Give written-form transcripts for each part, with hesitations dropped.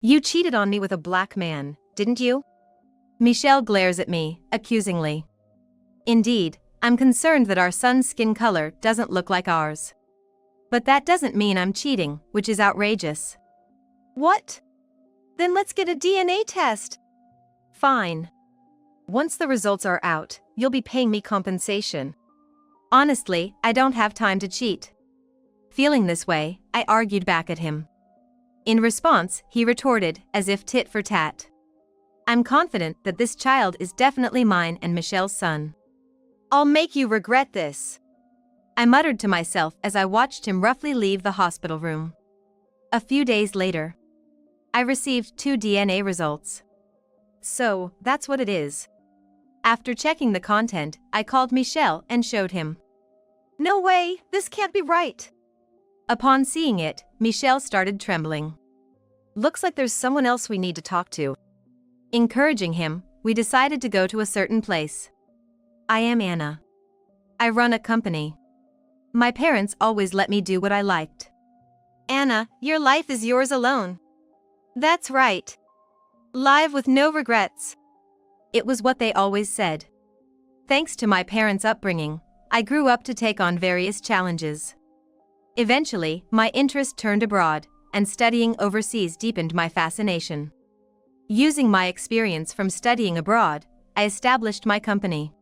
You cheated on me with a black man, didn't you? Michelle glares at me, accusingly. Indeed, I'm concerned that our son's skin color doesn't look like ours. But that doesn't mean I'm cheating, which is outrageous. What? Then let's get a DNA test. Fine. Once the results are out, you'll be paying me compensation. Honestly, I don't have time to cheat. Feeling this way, I argued back at him. In response, he retorted, as if tit for tat. I'm confident that this child is definitely mine and Michelle's son. I'll make you regret this. I muttered to myself as I watched him roughly leave the hospital room. A few days later, I received 2 DNA results. So, that's what it is. After checking the content, I called Michelle and showed him. No way, this can't be right. Upon seeing it, Michelle started trembling. Looks like there's someone else we need to talk to. Encouraging him, we decided to go to a certain place. I am Anna. I run a company. My parents always let me do what I liked. Anna, your life is yours alone. That's right. Live with no regrets. It was what they always said. Thanks to my parents' upbringing, I grew up to take on various challenges. Eventually, my interest turned abroad, and studying overseas deepened my fascination. Using my experience from studying abroad, I established my company.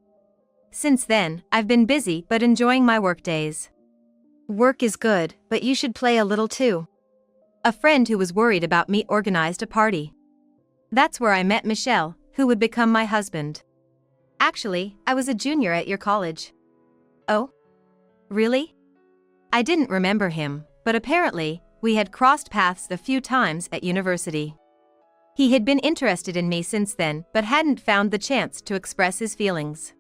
Since then, I've been busy but enjoying my work days. Work is good, but you should play a little too. A friend who was worried about me organized a party. That's where I met Michelle, who would become my husband. Actually, I was a junior at your college. Oh? Really? I didn't remember him, but apparently, we had crossed paths a few times at university. He had been interested in me since then but hadn't found the chance to express his feelings.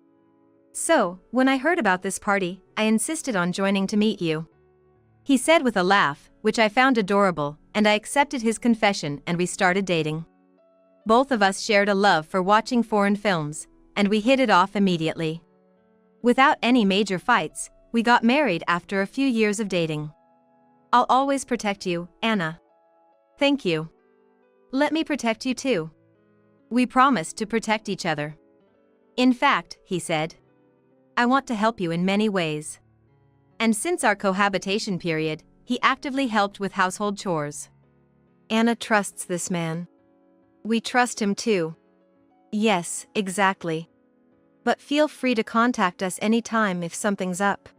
So, when I heard about this party, I insisted on joining to meet you. He said with a laugh, which I found adorable, and I accepted his confession and we started dating. Both of us shared a love for watching foreign films, and we hit it off immediately. Without any major fights, we got married after a few years of dating. I'll always protect you, Anna. Thank you. Let me protect you too. We promised to protect each other. In fact, he said, I want to help you in many ways. And since our cohabitation period, he actively helped with household chores. Anna trusts this man. We trust him too. Yes, exactly. But feel free to contact us anytime if something's up.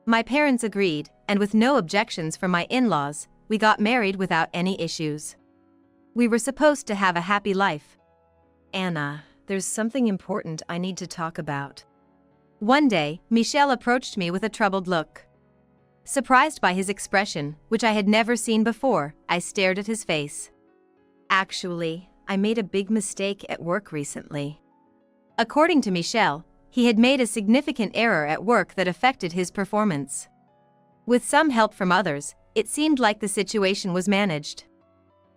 My parents agreed, and with no objections from my in-laws, we got married without any issues. We were supposed to have a happy life. Anna, there's something important I need to talk about. One day, Michelle approached me with a troubled look. Surprised by his expression, which I had never seen before, I stared at his face. Actually, I made a big mistake at work recently. According to Michelle, he had made a significant error at work that affected his performance. With some help from others, it seemed like the situation was managed.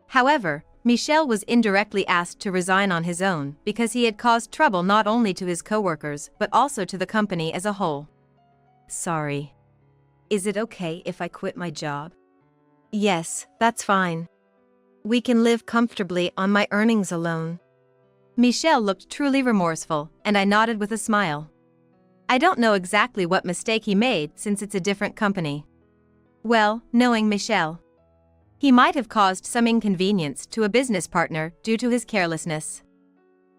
However, Michelle was indirectly asked to resign on his own because he had caused trouble not only to his coworkers but also to the company as a whole. Sorry. Is it okay if I quit my job? Yes, that's fine. We can live comfortably on my earnings alone. Michelle looked truly remorseful, and I nodded with a smile. I don't know exactly what mistake he made since it's a different company. Well, knowing Michelle, he might have caused some inconvenience to a business partner due to his carelessness.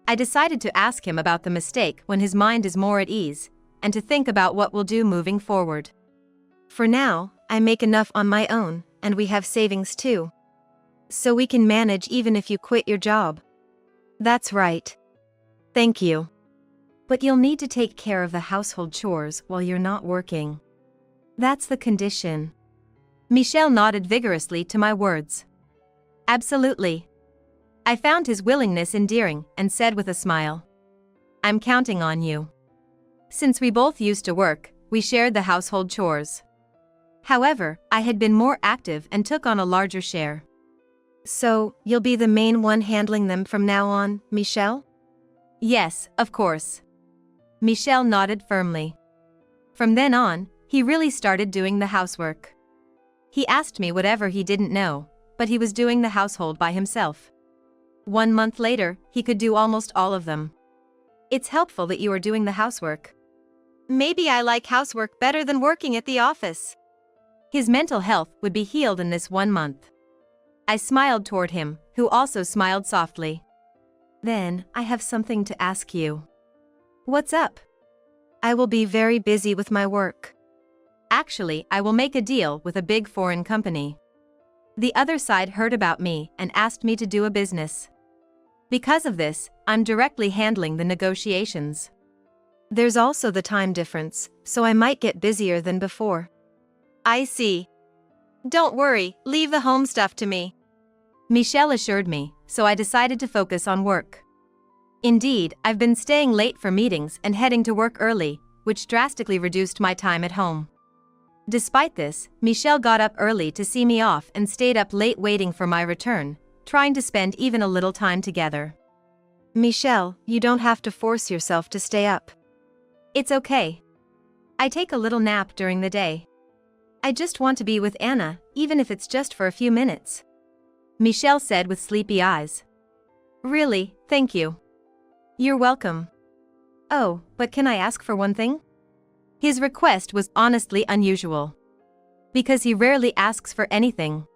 I decided to ask him about the mistake when his mind is more at ease, and to think about what we'll do moving forward. For now, I make enough on my own, and we have savings too. So we can manage even if you quit your job. That's right. Thank you. But you'll need to take care of the household chores while you're not working. That's the condition. Michelle nodded vigorously to my words. Absolutely. I found his willingness endearing and said with a smile, I'm counting on you. Since we both used to work, we shared the household chores. However, I had been more active and took on a larger share. So, you'll be the main one handling them from now on, Michelle? Yes, of course. Michelle nodded firmly. From then on, he really started doing the housework. He asked me whatever he didn't know, but he was doing the household by himself. 1 month later, he could do almost all of them. It's helpful that you are doing the housework. Maybe I like housework better than working at the office. His mental health would be healed in this 1 month. I smiled toward him, who also smiled softly. Then, I have something to ask you. What's up? I will be very busy with my work. Actually, I will make a deal with a big foreign company. The other side heard about me and asked me to do a business. Because of this, I'm directly handling the negotiations. There's also the time difference, so I might get busier than before. I see. Don't worry, leave the home stuff to me. Michelle assured me, so I decided to focus on work. Indeed, I've been staying late for meetings and heading to work early, which drastically reduced my time at home. Despite this, Michelle got up early to see me off and stayed up late waiting for my return, trying to spend even a little time together. Michelle, you don't have to force yourself to stay up. It's okay. I take a little nap during the day. I just want to be with Anna, even if it's just for a few minutes. Michelle said with sleepy eyes. Really, thank you. You're welcome. Oh, but can I ask for one thing? His request was honestly unusual. Because he rarely asks for anything.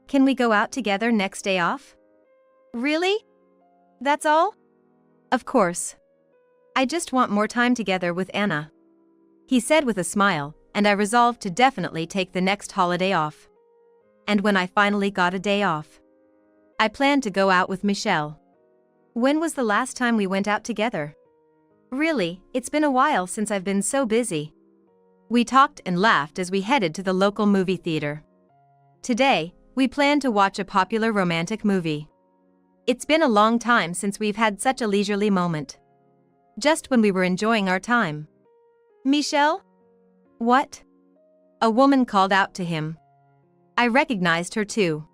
Can we go out together next day off? Really? That's all? Of course. I just want more time together with Anna. He said with a smile, and I resolved to definitely take the next holiday off. And when I finally got a day off, I planned to go out with Michelle. When was the last time we went out together? Really, it's been a while since I've been so busy. We talked and laughed as we headed to the local movie theater. Today, we planned to watch a popular romantic movie. It's been a long time since we've had such a leisurely moment. Just when we were enjoying our time. Michelle? What? A woman called out to him. I recognized her too.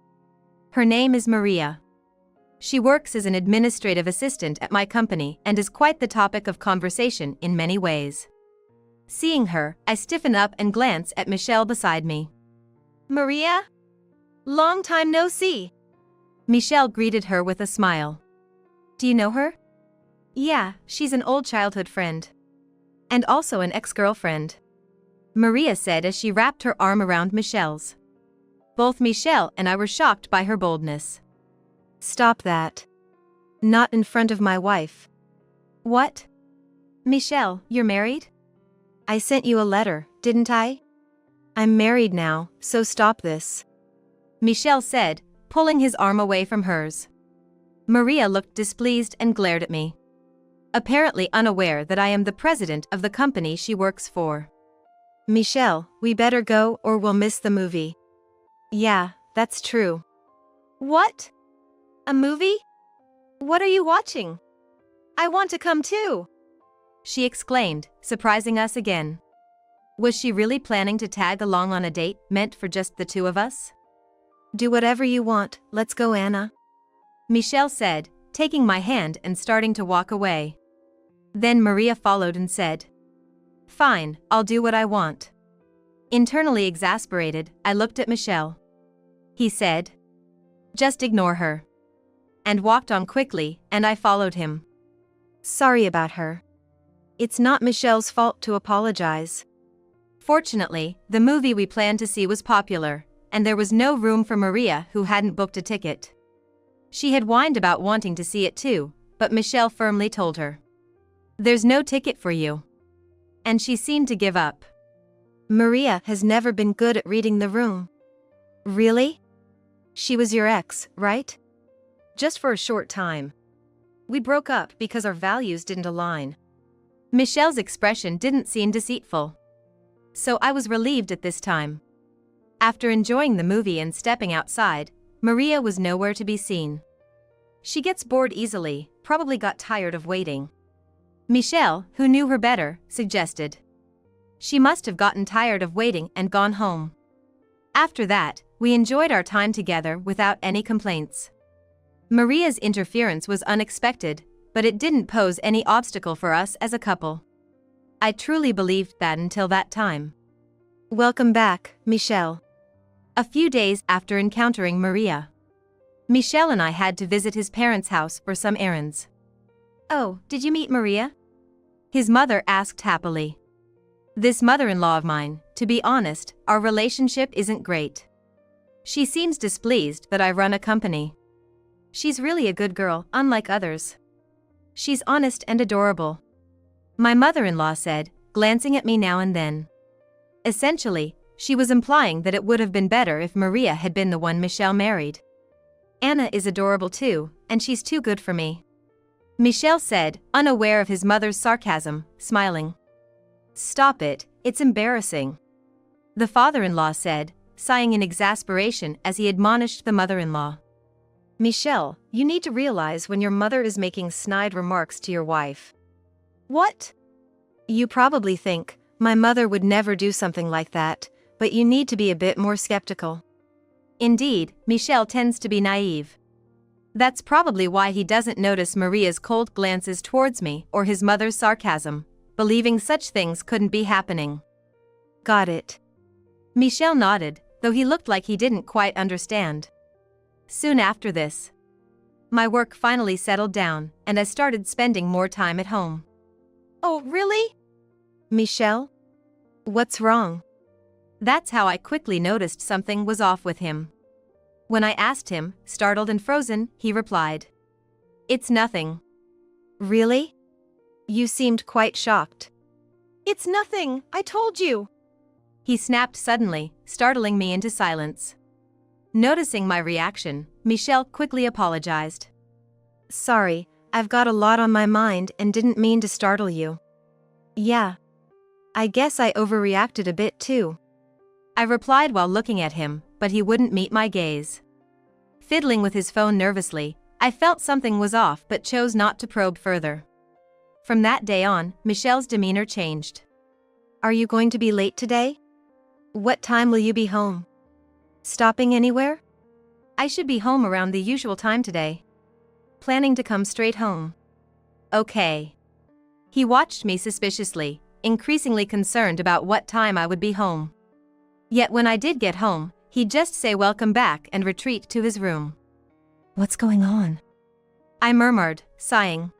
Her name is Maria. She works as an administrative assistant at my company and is quite the topic of conversation in many ways. Seeing her, I stiffen up and glance at Michelle beside me. Maria? Long time no see. Michelle greeted her with a smile. Do you know her? Yeah, she's an old childhood friend. And also an ex-girlfriend. Maria said as she wrapped her arm around Michelle's. Both Michelle and I were shocked by her boldness. Stop that. Not in front of my wife. What? Michelle, you're married? I sent you a letter, didn't I? I'm married now, so stop this. Michelle said, pulling his arm away from hers. Maria looked displeased and glared at me. Apparently unaware that I am the president of the company she works for. Michelle, we better go or we'll miss the movie. Yeah, that's true. What? A movie? What are you watching? I want to come too. She exclaimed, surprising us again. Was she really planning to tag along on a date meant for just the two of us? Do whatever you want, let's go, Anna. Michelle said, taking my hand and starting to walk away. Then Maria followed and said, Fine, I'll do what I want. Internally exasperated, I looked at Michelle. He said, Just ignore her. And walked on quickly, and I followed him. Sorry about her. It's not Michelle's fault to apologize. Fortunately, the movie we planned to see was popular, and there was no room for Maria who hadn't booked a ticket. She had whined about wanting to see it too, but Michelle firmly told her. There's no ticket for you. And she seemed to give up. Maria has never been good at reading the room. Really? She was your ex, right? Just for a short time. We broke up because our values didn't align. Michelle's expression didn't seem deceitful. So I was relieved at this time. After enjoying the movie and stepping outside, Maria was nowhere to be seen. She gets bored easily, probably got tired of waiting. Michelle, who knew her better, suggested. She must have gotten tired of waiting and gone home. After that, we enjoyed our time together without any complaints. Maria's interference was unexpected, but it didn't pose any obstacle for us as a couple. I truly believed that until that time. Welcome back, Michelle. A few days after encountering Maria, Michel and I had to visit his parents' house for some errands. "Oh, did you meet Maria?" his mother asked happily. "This mother-in-law of mine, to be honest, our relationship isn't great. She seems displeased that I run a company. She's really a good girl, unlike others. She's honest and adorable," my mother-in-law said, glancing at me now and then. Essentially, she was implying that it would have been better if Maria had been the one Michel married. "Anna is adorable too, and she's too good for me," Michel said, unaware of his mother's sarcasm, smiling. "Stop it, it's embarrassing," the father-in-law said, sighing in exasperation as he admonished the mother-in-law. "Michel, you need to realize when your mother is making snide remarks to your wife." "What?" "You probably think, my mother would never do something like that, but you need to be a bit more skeptical." Indeed, Michel tends to be naive. That's probably why he doesn't notice Maria's cold glances towards me or his mother's sarcasm, believing such things couldn't be happening. "Got it." Michel nodded, though he looked like he didn't quite understand. Soon after this, my work finally settled down, and I started spending more time at home. "Oh, really?" "Michel? What's wrong?" That's how I quickly noticed something was off with him. When I asked him, startled and frozen, he replied, "It's nothing." "Really? You seemed quite shocked." "It's nothing, I told you," he snapped suddenly, startling me into silence. Noticing my reaction, Michel quickly apologized. "Sorry, I've got a lot on my mind and didn't mean to startle you." "Yeah. I guess I overreacted a bit too," I replied while looking at him, but he wouldn't meet my gaze. Fiddling with his phone nervously, I felt something was off but chose not to probe further. From that day on, Michel's demeanor changed. "Are you going to be late today? What time will you be home? Stopping anywhere?" "I should be home around the usual time today. Planning to come straight home." "Okay." He watched me suspiciously, increasingly concerned about what time I would be home. Yet when I did get home, he'd just say welcome back and retreat to his room. "What's going on?" I murmured, sighing.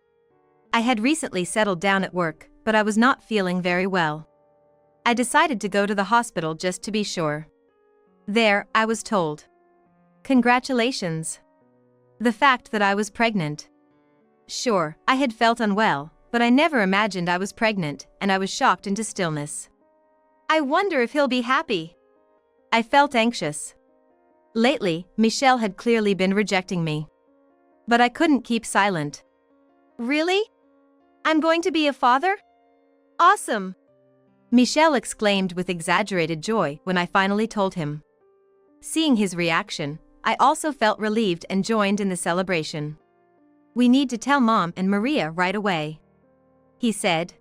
I had recently settled down at work, but I was not feeling very well. I decided to go to the hospital just to be sure. There, I was told, "Congratulations." The fact that I was pregnant. Sure, I had felt unwell, but I never imagined I was pregnant, and I was shocked into stillness. I wonder if he'll be happy. I felt anxious. Lately, Michel had clearly been rejecting me. But I couldn't keep silent. "Really? I'm going to be a father? Awesome!" Michel exclaimed with exaggerated joy when I finally told him. Seeing his reaction, I also felt relieved and joined in the celebration. "We need to tell Mom and Maria right away," he said.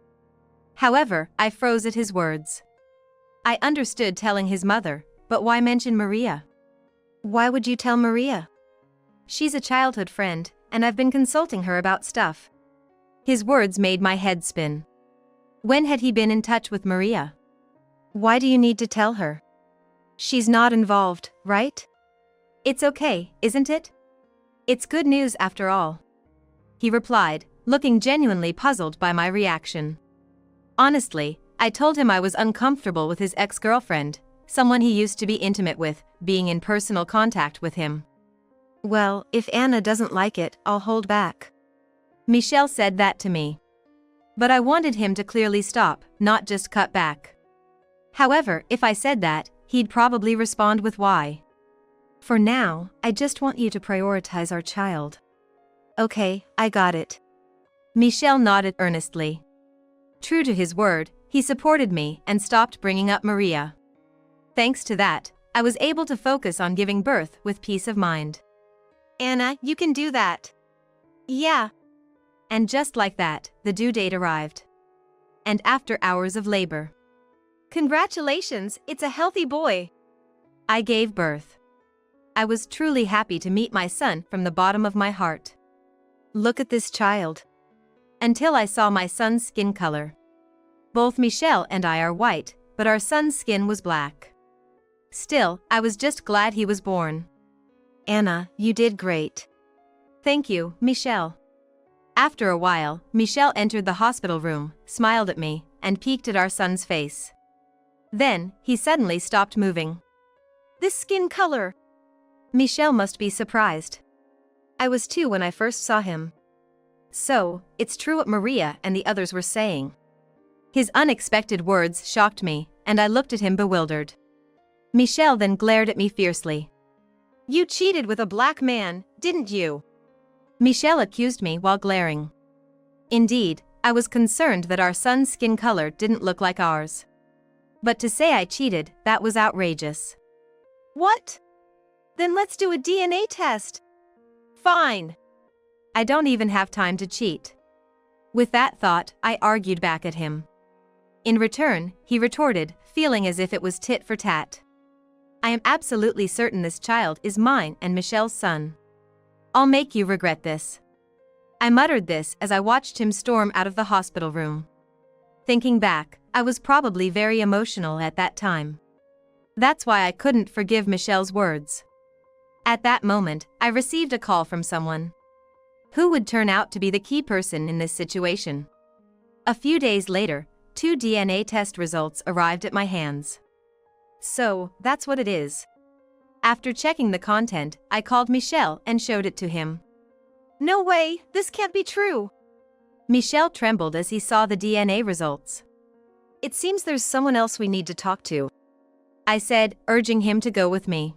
However, I froze at his words. I understood telling his mother, but why mention Maria? "Why would you tell Maria?" "She's a childhood friend, and I've been consulting her about stuff." His words made my head spin. When had he been in touch with Maria? "Why do you need to tell her? She's not involved, right?" "It's okay, isn't it? It's good news after all," he replied, looking genuinely puzzled by my reaction. Honestly, I told him I was uncomfortable with his ex-girlfriend, someone he used to be intimate with, being in personal contact with him. "Well, if Anna doesn't like it, I'll hold back." Michel said that to me. But I wanted him to clearly stop, not just cut back. However, if I said that, he'd probably respond with why. "For now, I just want you to prioritize our child." "Okay, I got it." Michel nodded earnestly. True to his word, he supported me and stopped bringing up Maria. Thanks to that, I was able to focus on giving birth with peace of mind. "Anna, you can do that." "Yeah." And just like that, the due date arrived. And after hours of labor. "Congratulations, it's a healthy boy." I gave birth. I was truly happy to meet my son from the bottom of my heart. "Look at this child." Until I saw my son's skin color. Both Michel and I are white, but our son's skin was black. Still, I was just glad he was born. Anna, you did great. Thank you, Michelle. After a while, Michelle entered the hospital room, smiled at me, and peeked at our son's face. Then, he suddenly stopped moving. This skin color! Michelle must be surprised. I was too when I first saw him. So, it's true what Maria and the others were saying. His unexpected words shocked me, and I looked at him bewildered. Michelle then glared at me fiercely. You cheated with a black man, didn't you? Michelle accused me while glaring. Indeed, I was concerned that our son's skin color didn't look like ours. But to say I cheated, that was outrageous. What? Then let's do a DNA test. Fine. I don't even have time to cheat. With that thought, I argued back at him. In return, he retorted, feeling as if it was tit for tat. I am absolutely certain this child is mine and Michelle's son. I'll make you regret this. I muttered this as I watched him storm out of the hospital room. Thinking back, I was probably very emotional at that time. That's why I couldn't forgive Michelle's words. At that moment, I received a call from someone. Who would turn out to be the key person in this situation? A few days later, 2 DNA test results arrived at my hands. So, that's what it is. After checking the content, I called Michelle and showed it to him. No way, this can't be true. Michelle trembled as he saw the DNA results. It seems there's someone else we need to talk to, I said, urging him to go with me.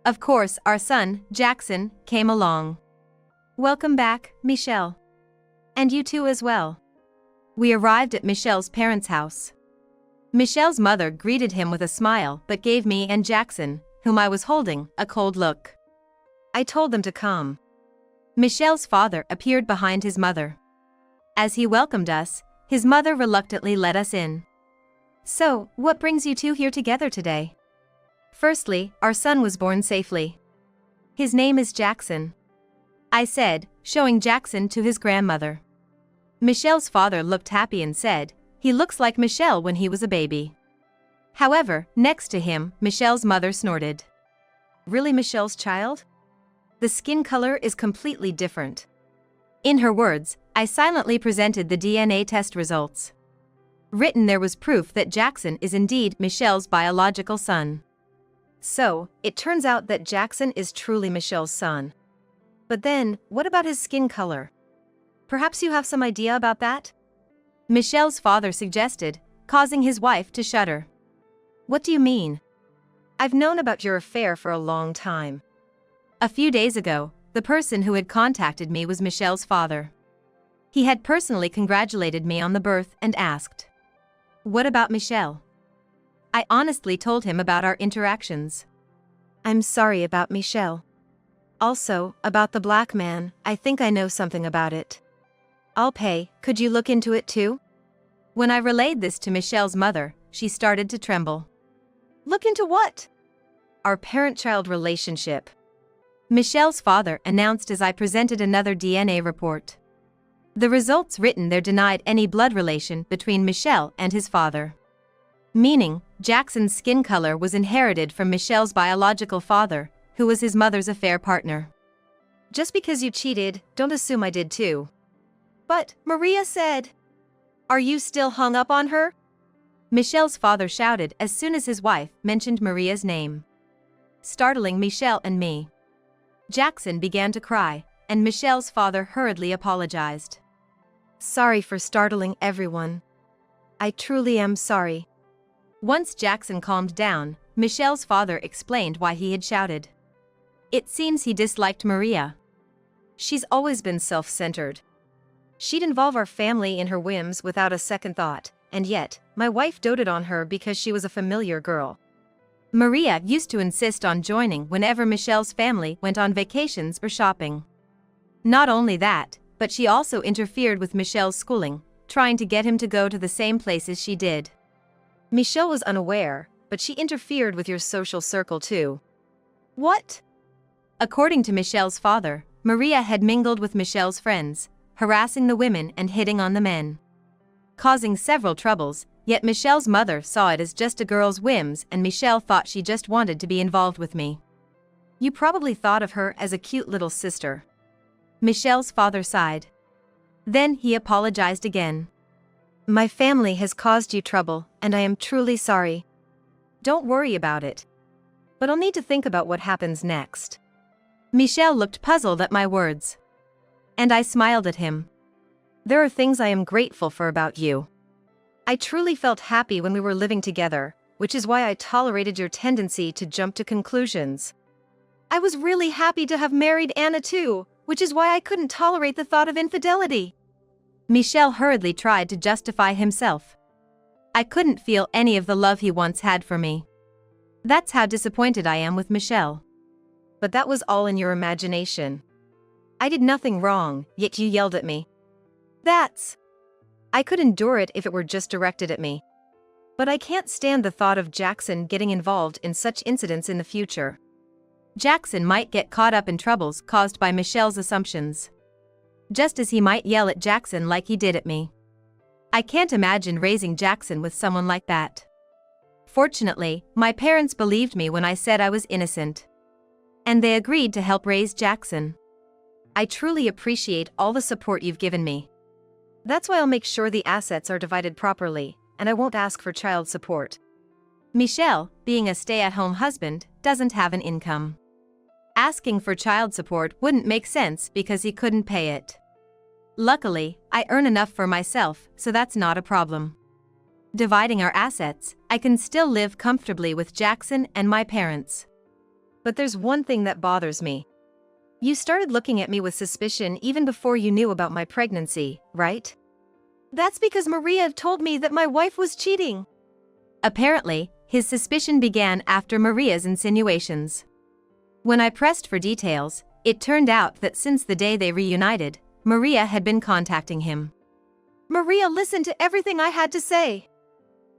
Of course, our son, Jackson, came along. Welcome back, Michelle. And you too as well. We arrived at Michelle's parents' house. Michelle's mother greeted him with a smile but gave me and Jackson, whom I was holding, a cold look. I told them to come. Michelle's father appeared behind his mother. As he welcomed us, his mother reluctantly let us in. So, what brings you two here together today? Firstly, our son was born safely. His name is Jackson, I said, showing Jackson to his grandmother. Michelle's father looked happy and said, he looks like Michelle when he was a baby. However, next to him, Michelle's mother snorted. Really Michelle's child? The skin color is completely different. In her words, I silently presented the DNA test results. Written there was proof that Jackson is indeed Michelle's biological son. So, it turns out that Jackson is truly Michelle's son. But then, what about his skin color? Perhaps you have some idea about that? Michelle's father suggested, causing his wife to shudder. What do you mean? I've known about your affair for a long time. A few days ago, the person who had contacted me was Michelle's father. He had personally congratulated me on the birth and asked, "What about Michelle?" I honestly told him about our interactions. I'm sorry about Michelle. Also, about the black man, I think I know something about it. I'll pay, could you look into it too? When I relayed this to Michelle's mother, she started to tremble. Look into what? Our parent-child relationship. Michelle's father announced as I presented another DNA report. The results written there denied any blood relation between Michelle and his father. Meaning, Jackson's skin color was inherited from Michelle's biological father, who was his mother's affair partner. Just because you cheated, don't assume I did too. But, Maria said... Are you still hung up on her? Michelle's father shouted as soon as his wife mentioned Maria's name, startling Michelle and me. Jackson began to cry, and Michelle's father hurriedly apologized. Sorry for startling everyone. I truly am sorry. Once Jackson calmed down, Michelle's father explained why he had shouted. It seems he disliked Maria. She's always been self-centered. She'd involve our family in her whims without a second thought, and yet, my wife doted on her because she was a familiar girl. Maria used to insist on joining whenever Michelle's family went on vacations or shopping. Not only that, but she also interfered with Michelle's schooling, trying to get him to go to the same places she did. Michelle was unaware, but she interfered with your social circle too. What? According to Michelle's father, Maria had mingled with Michelle's friends, harassing the women and hitting on the men. Causing several troubles, Yet Michelle's mother saw it as just a girl's whims, and Michelle thought she just wanted to be involved with me. You probably thought of her as a cute little sister. Michelle's father sighed. Then he apologized again. My family has caused you trouble, and I am truly sorry. Don't worry about it. But I'll need to think about what happens next. Michelle looked puzzled at my words. And I smiled at him. There are things I am grateful for about you. I truly felt happy when we were living together, which is why I tolerated your tendency to jump to conclusions. I was really happy to have married Anna too, which is why I couldn't tolerate the thought of infidelity. Michel hurriedly tried to justify himself. I couldn't feel any of the love he once had for me. That's how disappointed I am with Michelle. But that was all in your imagination. I did nothing wrong, yet you yelled at me. I could endure it if it were just directed at me. But I can't stand the thought of Jackson getting involved in such incidents in the future. Jackson might get caught up in troubles caused by Michelle's assumptions. Just as he might yell at Jackson like he did at me. I can't imagine raising Jackson with someone like that. Fortunately, my parents believed me when I said I was innocent. And they agreed to help raise Jackson. I truly appreciate all the support you've given me. That's why I'll make sure the assets are divided properly, and I won't ask for child support. Michel, being a stay-at-home husband, doesn't have an income. Asking for child support wouldn't make sense because he couldn't pay it. Luckily, I earn enough for myself, so that's not a problem. Dividing our assets, I can still live comfortably with Jackson and my parents. But there's one thing that bothers me. You started looking at me with suspicion even before you knew about my pregnancy, right? That's because Maria told me that my wife was cheating. Apparently, his suspicion began after Maria's insinuations. When I pressed for details, it turned out that since the day they reunited, Maria had been contacting him. Maria listened to everything I had to say.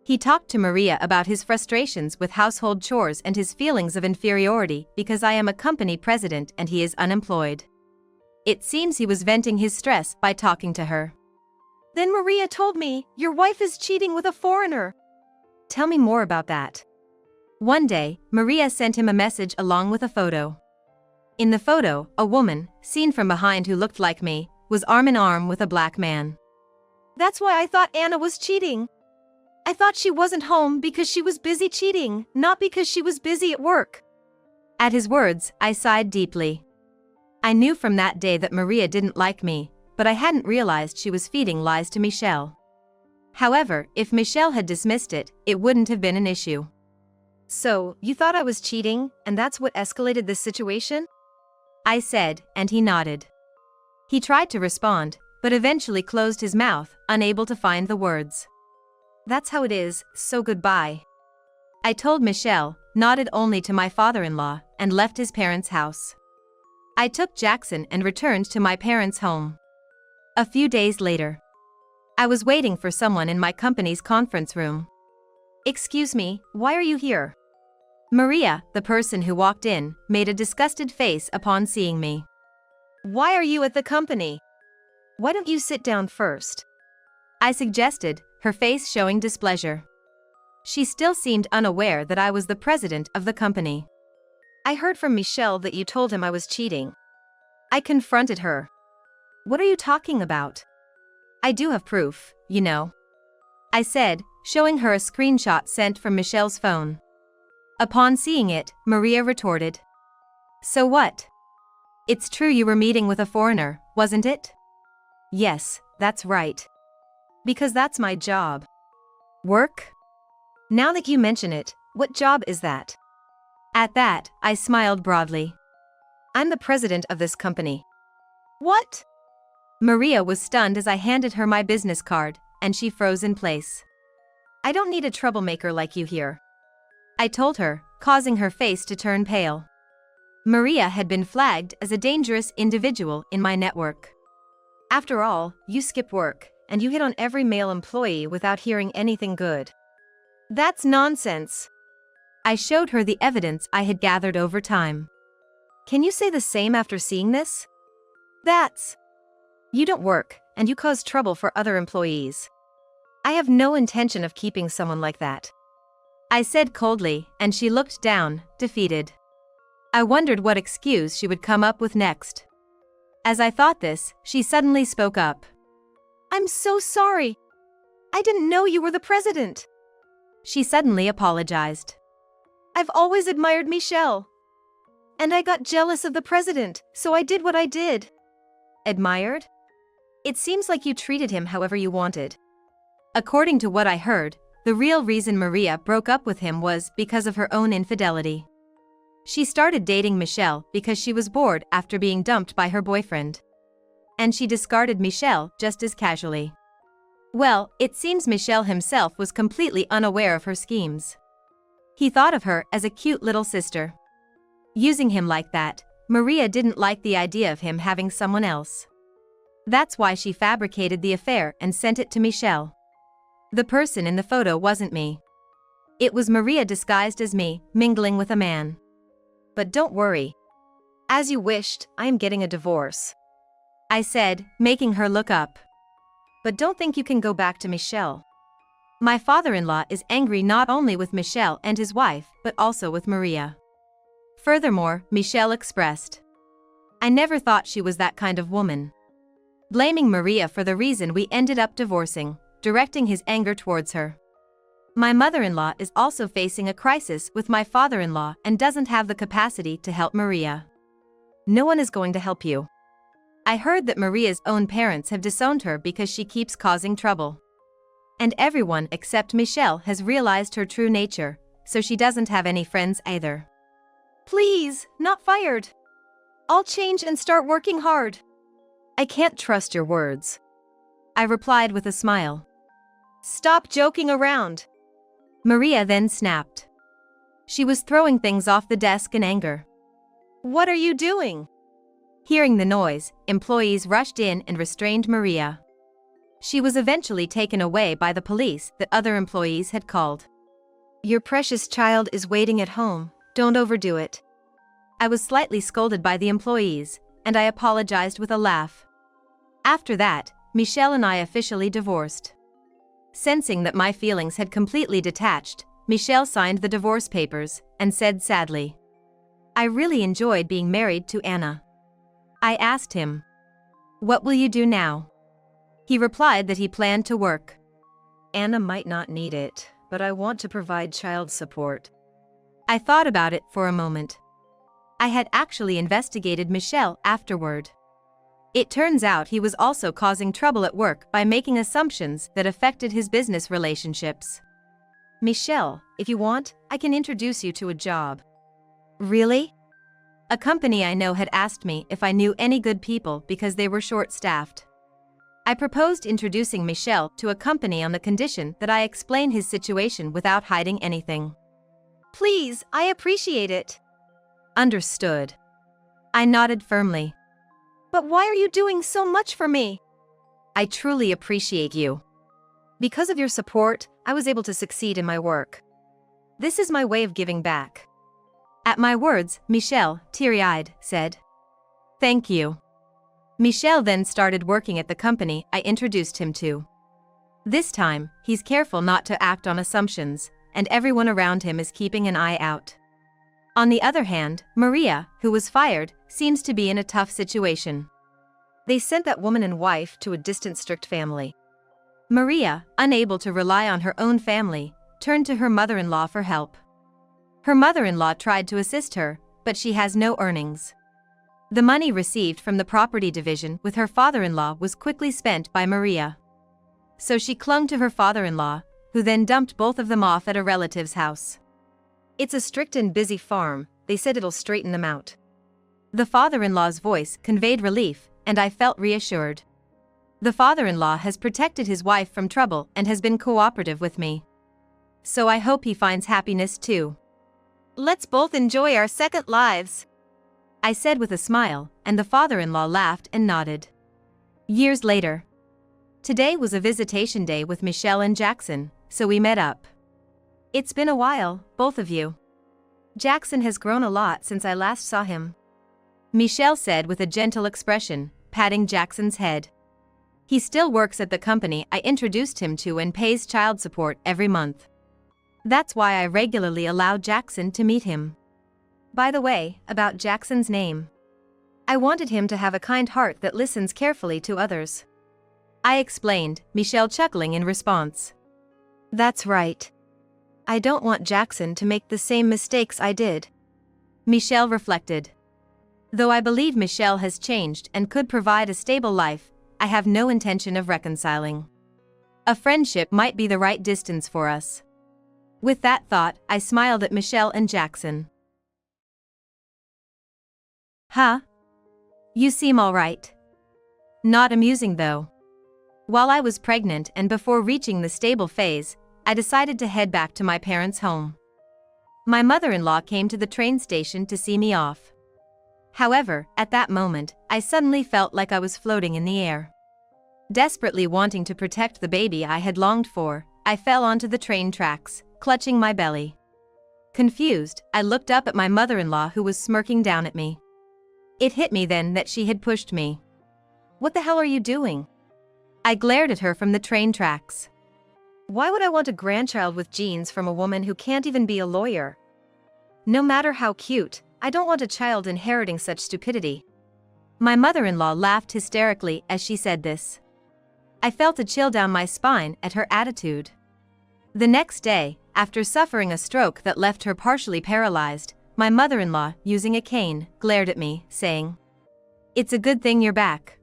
He talked to Maria about his frustrations with household chores and his feelings of inferiority because I am a company president and he is unemployed. It seems he was venting his stress by talking to her. Then Maria told me, your wife is cheating with a foreigner. Tell me more about that. One day, Maria sent him a message along with a photo. In the photo, a woman, seen from behind who looked like me, was arm in arm with a black man. That's why I thought Anna was cheating. I thought she wasn't home because she was busy cheating, not because she was busy at work. At his words, I sighed deeply. I knew from that day that Maria didn't like me, but I hadn't realized she was feeding lies to Michel. However, if Michel had dismissed it, it wouldn't have been an issue. So, you thought I was cheating, and that's what escalated this situation? I said, and he nodded. He tried to respond, but eventually closed his mouth, unable to find the words. That's how it is, so goodbye. I told Michel, nodded only to my father-in-law, and left his parents' house. I took Jackson and returned to my parents' home. A few days later, I was waiting for someone in my company's conference room. Excuse me, why are you here? Maria, the person who walked in, made a disgusted face upon seeing me. Why are you at the company? Why don't you sit down first? I suggested, her face showing displeasure. She still seemed unaware that I was the president of the company. I heard from Michel that you told him I was cheating. I confronted her. What are you talking about? I do have proof, you know. I said, showing her a screenshot sent from Michel's phone. Upon seeing it, Maria retorted. So what? It's true you were meeting with a foreigner, wasn't it? Yes, that's right. Because that's my job. Work? Now that you mention it, what job is that? At that, I smiled broadly. I'm the president of this company. What? Maria was stunned as I handed her my business card, and she froze in place. I don't need a troublemaker like you here. I told her, causing her face to turn pale. Maria had been flagged as a dangerous individual in my network. After all, you skip work, and you hit on every male employee without hearing anything good. That's nonsense. I showed her the evidence I had gathered over time. Can you say the same after seeing this? You don't work, and you cause trouble for other employees. I have no intention of keeping someone like that, I said coldly, and she looked down, defeated. I wondered what excuse she would come up with next. As I thought this, she suddenly spoke up. I'm so sorry. I didn't know you were the president. She suddenly apologized. I've always admired Michelle. And I got jealous of the president, so I did what I did. Admired? It seems like you treated him however you wanted. According to what I heard, the real reason Maria broke up with him was because of her own infidelity. She started dating Michelle because she was bored after being dumped by her boyfriend. And she discarded Michelle just as casually. Well, it seems Michelle himself was completely unaware of her schemes. He thought of her as a cute little sister. Using him like that, Maria didn't like the idea of him having someone else. That's why she fabricated the affair and sent it to Michelle. The person in the photo wasn't me. It was Maria disguised as me, mingling with a man. But don't worry. As you wished, I am getting a divorce, I said, making her look up. But don't think you can go back to Michelle. My father-in-law is angry not only with Michelle and his wife, but also with Maria. Furthermore, Michelle expressed, I never thought she was that kind of woman. Blaming Maria for the reason we ended up divorcing, directing his anger towards her. My mother-in-law is also facing a crisis with my father-in-law and doesn't have the capacity to help Maria. No one is going to help you. I heard that Maria's own parents have disowned her because she keeps causing trouble. And everyone except Michelle has realized her true nature, so she doesn't have any friends either. Please, not fired. I'll change and start working hard. I can't trust your words, I replied with a smile. Stop joking around. Maria then snapped. She was throwing things off the desk in anger. What are you doing? Hearing the noise, employees rushed in and restrained Maria. She was eventually taken away by the police that other employees had called. Your precious child is waiting at home, don't overdo it. I was slightly scolded by the employees, and I apologized with a laugh. After that, Michelle and I officially divorced. Sensing that my feelings had completely detached, Michelle signed the divorce papers and said sadly, I really enjoyed being married to Anna. I asked him, what will you do now? He replied that he planned to work. Anna might not need it, but I want to provide child support. I thought about it for a moment. I had actually investigated Michelle afterward. It turns out he was also causing trouble at work by making assumptions that affected his business relationships. Michelle, if you want, I can introduce you to a job. Really? A company I know had asked me if I knew any good people because they were short-staffed. I proposed introducing Michelle to a company on the condition that I explain his situation without hiding anything. Please, I appreciate it. Understood. I nodded firmly. But why are you doing so much for me? I truly appreciate you. Because of your support, I was able to succeed in my work. This is my way of giving back. At my words, Michelle, teary-eyed, said, Thank you. Michelle then started working at the company I introduced him to. This time, he's careful not to act on assumptions, and everyone around him is keeping an eye out. On the other hand, Maria, who was fired, seems to be in a tough situation. They sent that woman and wife to a distant strict family. Maria, unable to rely on her own family, turned to her mother-in-law for help. Her mother-in-law tried to assist her, but she has no earnings. The money received from the property division with her father-in-law was quickly spent by Maria. So she clung to her father-in-law, who then dumped both of them off at a relative's house. It's a strict and busy farm, they said it'll straighten them out. The father-in-law's voice conveyed relief, and I felt reassured. The father-in-law has protected his wife from trouble and has been cooperative with me. So I hope he finds happiness too. Let's both enjoy our second lives, I said with a smile, and the father-in-law laughed and nodded. Years later. Today was a visitation day with Michelle and Jackson, so we met up. It's been a while, both of you. Jackson has grown a lot since I last saw him, Michelle said with a gentle expression, patting Jackson's head. He still works at the company I introduced him to and pays child support every month. That's why I regularly allow Jackson to meet him. By the way, about Jackson's name. I wanted him to have a kind heart that listens carefully to others. I explained, Michelle chuckling in response. That's right. I don't want Jackson to make the same mistakes I did. Michelle reflected. Though I believe Michelle has changed and could provide a stable life, I have no intention of reconciling. A friendship might be the right distance for us. With that thought, I smiled at Michelle and Jackson. Huh? You seem all right. Not amusing though. While I was pregnant and before reaching the stable phase, I decided to head back to my parents' home. My mother-in-law came to the train station to see me off. However, at that moment, I suddenly felt like I was floating in the air. Desperately wanting to protect the baby I had longed for, I fell onto the train tracks, clutching my belly. Confused, I looked up at my mother-in-law who was smirking down at me. It hit me then that she had pushed me. What the hell are you doing? I glared at her from the train tracks. Why would I want a grandchild with genes from a woman who can't even be a lawyer? No matter how cute, I don't want a child inheriting such stupidity. My mother-in-law laughed hysterically as she said this. I felt a chill down my spine at her attitude. The next day, after suffering a stroke that left her partially paralyzed, my mother-in-law, using a cane, glared at me, saying, "It's a good thing you're back.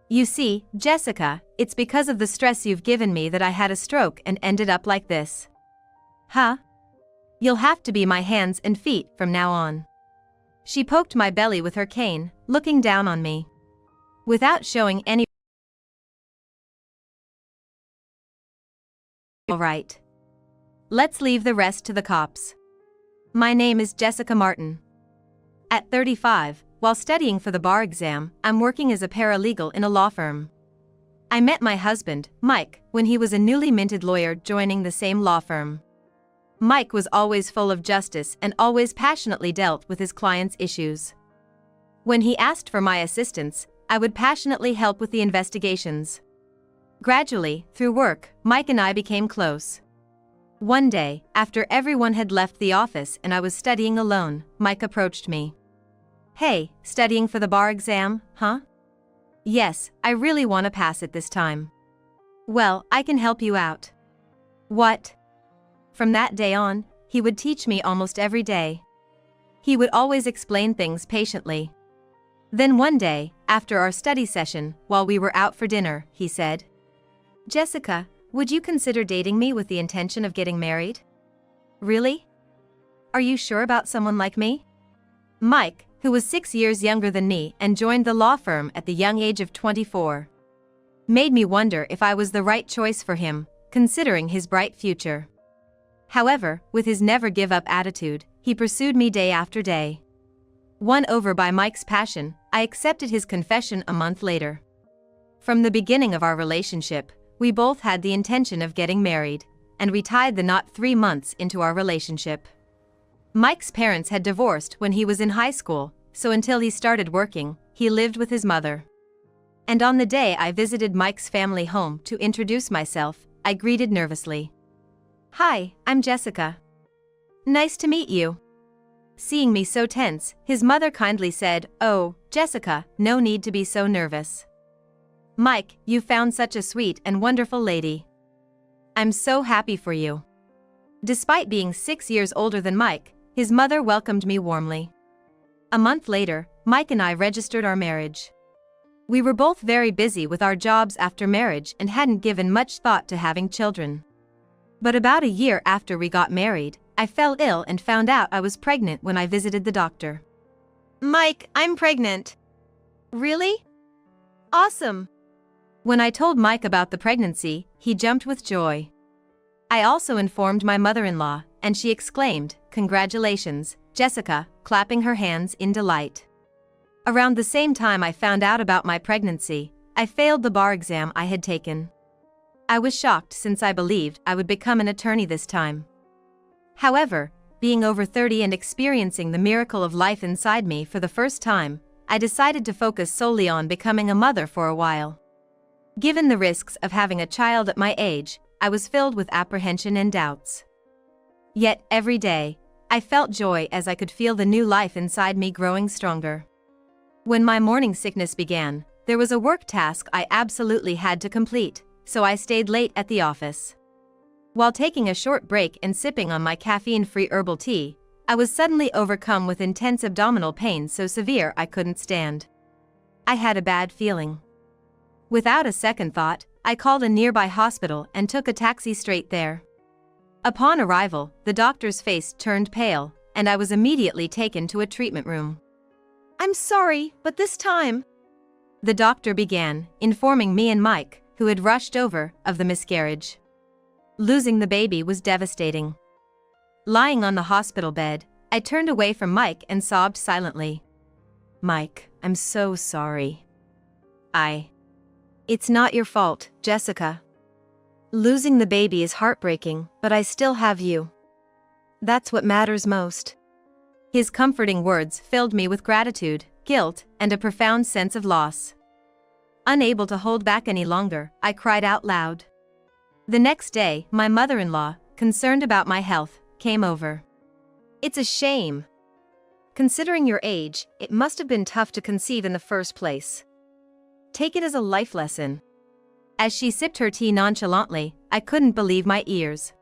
You see, Jessica, it's because of the stress you've given me that I had a stroke and ended up like this." Huh? You'll have to be my hands and feet from now on. She poked my belly with her cane, looking down on me. Without showing any. All right. Let's leave the rest to the cops. My name is Jessica Martin. At 35, while studying for the bar exam, I'm working as a paralegal in a law firm. I met my husband, Mike, when he was a newly minted lawyer joining the same law firm. Mike was always full of justice and always passionately dealt with his clients' issues. When he asked for my assistance, I would passionately help with the investigations. Gradually, through work, Mike and I became close. One day, after everyone had left the office and I was studying alone, Mike approached me. Hey, studying for the bar exam, huh? Yes, I really want to pass it this time. Well, I can help you out. What? From that day on, he would teach me almost every day. He would always explain things patiently. Then one day, after our study session, while we were out for dinner, he said, "Jessica, would you consider dating me with the intention of getting married?" Really? Are you sure about someone like me? Mike, who was 6 years younger than me and joined the law firm at the young age of 24, made me wonder if I was the right choice for him, considering his bright future. However, with his never-give-up attitude, he pursued me day after day. Won over by Mike's passion, I accepted his confession a month later. From the beginning of our relationship, we both had the intention of getting married, and we tied the knot 3 months into our relationship. Mike's parents had divorced when he was in high school, so until he started working, he lived with his mother. And on the day I visited Mike's family home to introduce myself, I greeted nervously. "Hi, I'm Jessica. Nice to meet you." Seeing me so tense, his mother kindly said, "Oh, Jessica, no need to be so nervous. Mike, you found such a sweet and wonderful lady. I'm so happy for you." Despite being 6 years older than Mike, his mother welcomed me warmly. A month later, Mike and I registered our marriage. We were both very busy with our jobs after marriage and hadn't given much thought to having children. But about a year after we got married, I fell ill and found out I was pregnant when I visited the doctor. "Mike, I'm pregnant." "Really? Awesome." When I told Mike about the pregnancy, he jumped with joy. I also informed my mother-in-law, and she exclaimed, "Congratulations, Jessica," clapping her hands in delight. Around the same time I found out about my pregnancy, I failed the bar exam I had taken. I was shocked since I believed I would become an attorney this time. However, being over 30 and experiencing the miracle of life inside me for the first time, I decided to focus solely on becoming a mother for a while. Given the risks of having a child at my age, I was filled with apprehension and doubts. Yet, every day, I felt joy as I could feel the new life inside me growing stronger. When my morning sickness began, there was a work task I absolutely had to complete, so I stayed late at the office. While taking a short break and sipping on my caffeine-free herbal tea, I was suddenly overcome with intense abdominal pain so severe I couldn't stand. I had a bad feeling. Without a second thought, I called a nearby hospital and took a taxi straight there. Upon arrival, the doctor's face turned pale, and I was immediately taken to a treatment room. "I'm sorry, but this time," the doctor began, informing me and Mike, who had rushed over, of the miscarriage. Losing the baby was devastating. Lying on the hospital bed, I turned away from Mike and sobbed silently. "Mike, I'm so sorry." It's not your fault, Jessica. Losing the baby is heartbreaking, but I still have you. That's what matters most." His comforting words filled me with gratitude, guilt, and a profound sense of loss. Unable to hold back any longer, I cried out loud. The next day, my mother-in-law, concerned about my health, came over. "It's a shame. Considering your age, it must have been tough to conceive in the first place. Take it as a life lesson." As she sipped her tea nonchalantly, I couldn't believe my ears.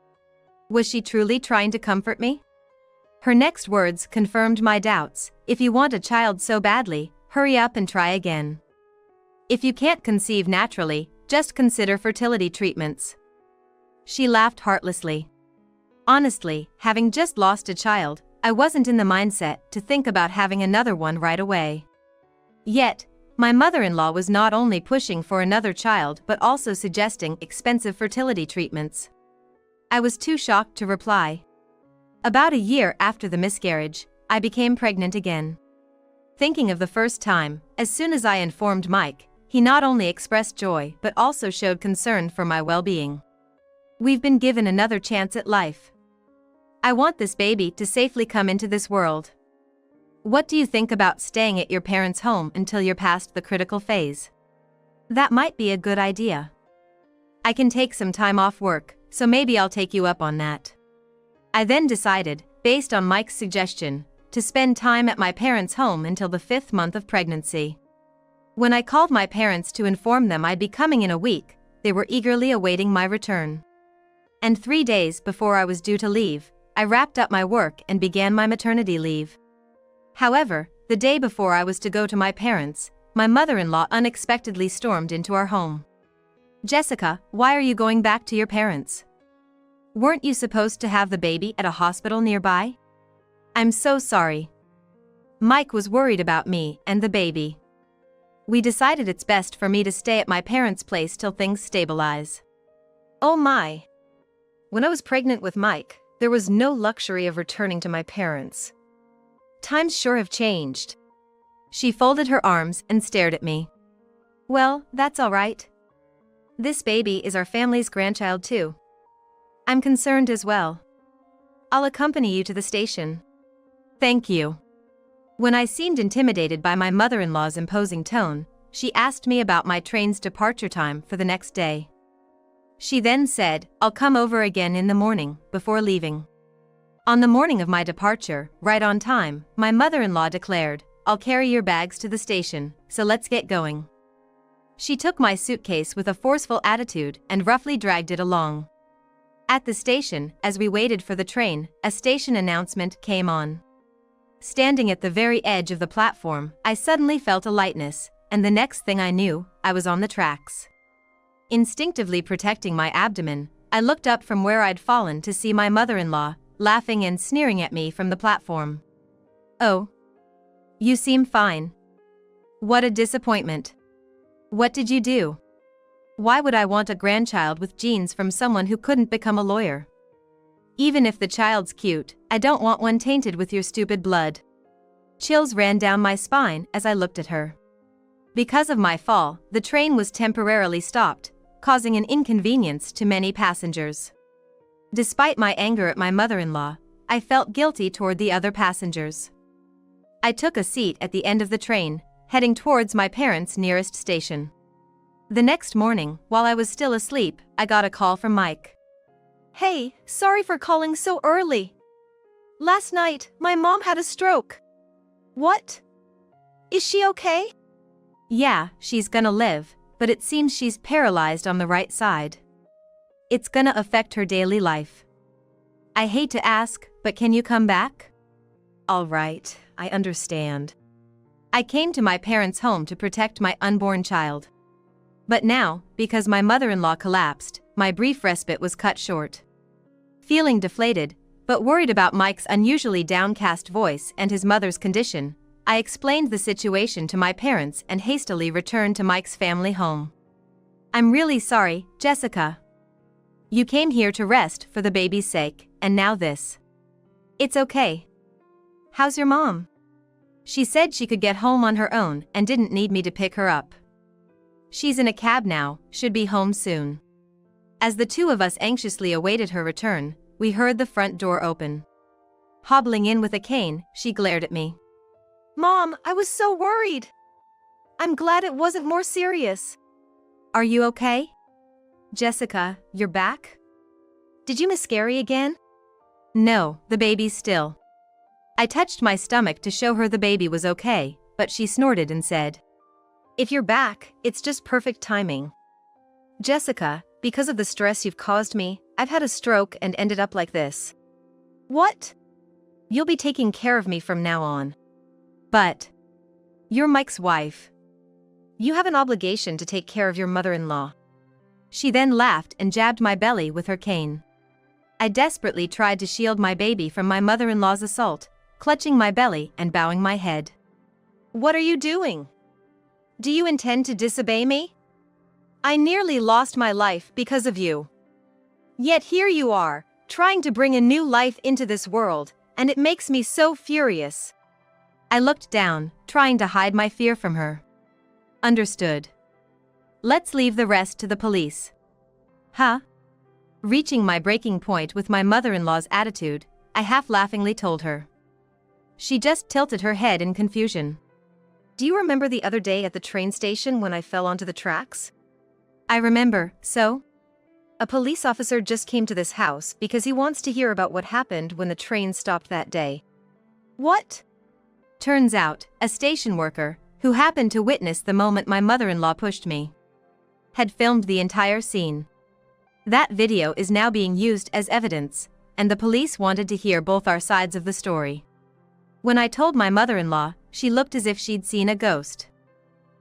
Was she truly trying to comfort me? Her next words confirmed my doubts. "If you want a child so badly, hurry up and try again. If you can't conceive naturally, just consider fertility treatments." She laughed heartlessly. Honestly, having just lost a child, I wasn't in the mindset to think about having another one right away. Yet, my mother-in-law was not only pushing for another child but also suggesting expensive fertility treatments. I was too shocked to reply. About a year after the miscarriage, I became pregnant again. Thinking of the first time, as soon as I informed Mike, he not only expressed joy but also showed concern for my well-being. "We've been given another chance at life. I want this baby to safely come into this world. What do you think about staying at your parents' home until you're past the critical phase?" "That might be a good idea. I can take some time off work, so maybe I'll take you up on that." I then decided, based on Mike's suggestion, to spend time at my parents' home until the 5th month of pregnancy. When I called my parents to inform them I'd be coming in a week, they were eagerly awaiting my return. And 3 days before I was due to leave, I wrapped up my work and began my maternity leave. However, the day before I was to go to my parents, my mother-in-law unexpectedly stormed into our home. "Jessica, why are you going back to your parents? Weren't you supposed to have the baby at a hospital nearby?" "I'm so sorry. Mike was worried about me and the baby. We decided it's best for me to stay at my parents' place till things stabilize." Oh my! When I was pregnant with Mike, there was no luxury of returning to my parents. Times sure have changed. She folded her arms and stared at me. "Well, that's all right. This baby is our family's grandchild too. I'm concerned as well. I'll accompany you to the station." "Thank you." When I seemed intimidated by my mother-in-law's imposing tone, she asked me about my train's departure time for the next day. She then said, "I'll come over again in the morning, before leaving." On the morning of my departure, right on time, my mother-in-law declared, "I'll carry your bags to the station, so let's get going." She took my suitcase with a forceful attitude and roughly dragged it along. At the station, as we waited for the train, a station announcement came on. Standing at the very edge of the platform, I suddenly felt a lightness, and the next thing I knew, I was on the tracks. Instinctively protecting my abdomen, I looked up from where I'd fallen to see my mother-in-law, laughing and sneering at me from the platform. "Oh. You seem fine. What a disappointment. What did you do? Why would I want a grandchild with genes from someone who couldn't become a lawyer? Even if the child's cute, I don't want one tainted with your stupid blood." Chills ran down my spine as I looked at her. Because of my fall, the train was temporarily stopped, causing an inconvenience to many passengers. Despite my anger at my mother-in-law, I felt guilty toward the other passengers. I took a seat at the end of the train, heading towards my parents' nearest station. The next morning, while I was still asleep, I got a call from Mike. Hey, sorry for calling so early. Last night, my mom had a stroke. What? Is she okay? Yeah, she's gonna live, but it seems she's paralyzed on the right side. It's gonna affect her daily life. I hate to ask, but can you come back? All right, I understand. I came to my parents' home to protect my unborn child. But now, because my mother-in-law collapsed, my brief respite was cut short. Feeling deflated, but worried about Mike's unusually downcast voice and his mother's condition, I explained the situation to my parents and hastily returned to Mike's family home. I'm really sorry, Jessica. You came here to rest for the baby's sake, and now this. It's okay. How's your mom? She said she could get home on her own and didn't need me to pick her up. She's in a cab now, should be home soon. As the two of us anxiously awaited her return, we heard the front door open. Hobbling in with a cane, she glared at me. Mom, I was so worried. I'm glad it wasn't more serious. Are you okay? Jessica, you're back? Did you miscarry again? No, the baby's still. I touched my stomach to show her the baby was okay, but she snorted and said, If you're back, it's just perfect timing. Jessica, because of the stress you've caused me, I've had a stroke and ended up like this. What? You'll be taking care of me from now on. But you're Mike's wife. You have an obligation to take care of your mother-in-law. She then laughed and jabbed my belly with her cane. I desperately tried to shield my baby from my mother-in-law's assault, clutching my belly and bowing my head. What are you doing? Do you intend to disobey me? I nearly lost my life because of you. Yet here you are, trying to bring a new life into this world, and it makes me so furious. I looked down, trying to hide my fear from her. Understood. Let's leave the rest to the police. Huh? Reaching my breaking point with my mother-in-law's attitude, I half-laughingly told her. She just tilted her head in confusion. Do you remember the other day at the train station when I fell onto the tracks? I remember, so? A police officer just came to this house because he wants to hear about what happened when the train stopped that day. What? Turns out, a station worker, who happened to witness the moment my mother-in-law pushed me, had filmed the entire scene. That video is now being used as evidence, and the police wanted to hear both our sides of the story. When I told my mother-in-law, she looked as if she'd seen a ghost.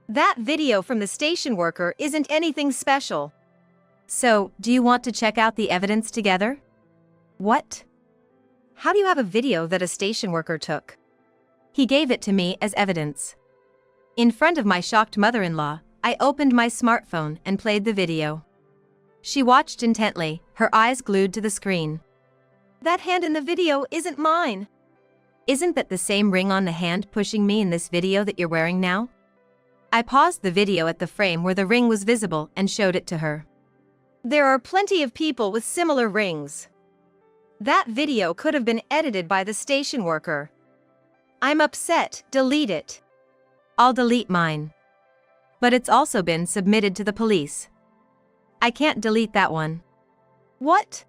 That video from the station worker isn't anything special. So, do you want to check out the evidence together? What? How do you have a video that a station worker took? He gave it to me as evidence. In front of my shocked mother-in-law, I opened my smartphone and played the video. She watched intently, her eyes glued to the screen. That hand in the video isn't mine. Isn't that the same ring on the hand pushing me in this video that you're wearing now? I paused the video at the frame where the ring was visible and showed it to her. There are plenty of people with similar rings. That video could have been edited by the station worker. I'm upset, delete it. I'll delete mine. But it's also been submitted to the police. I can't delete that one. What?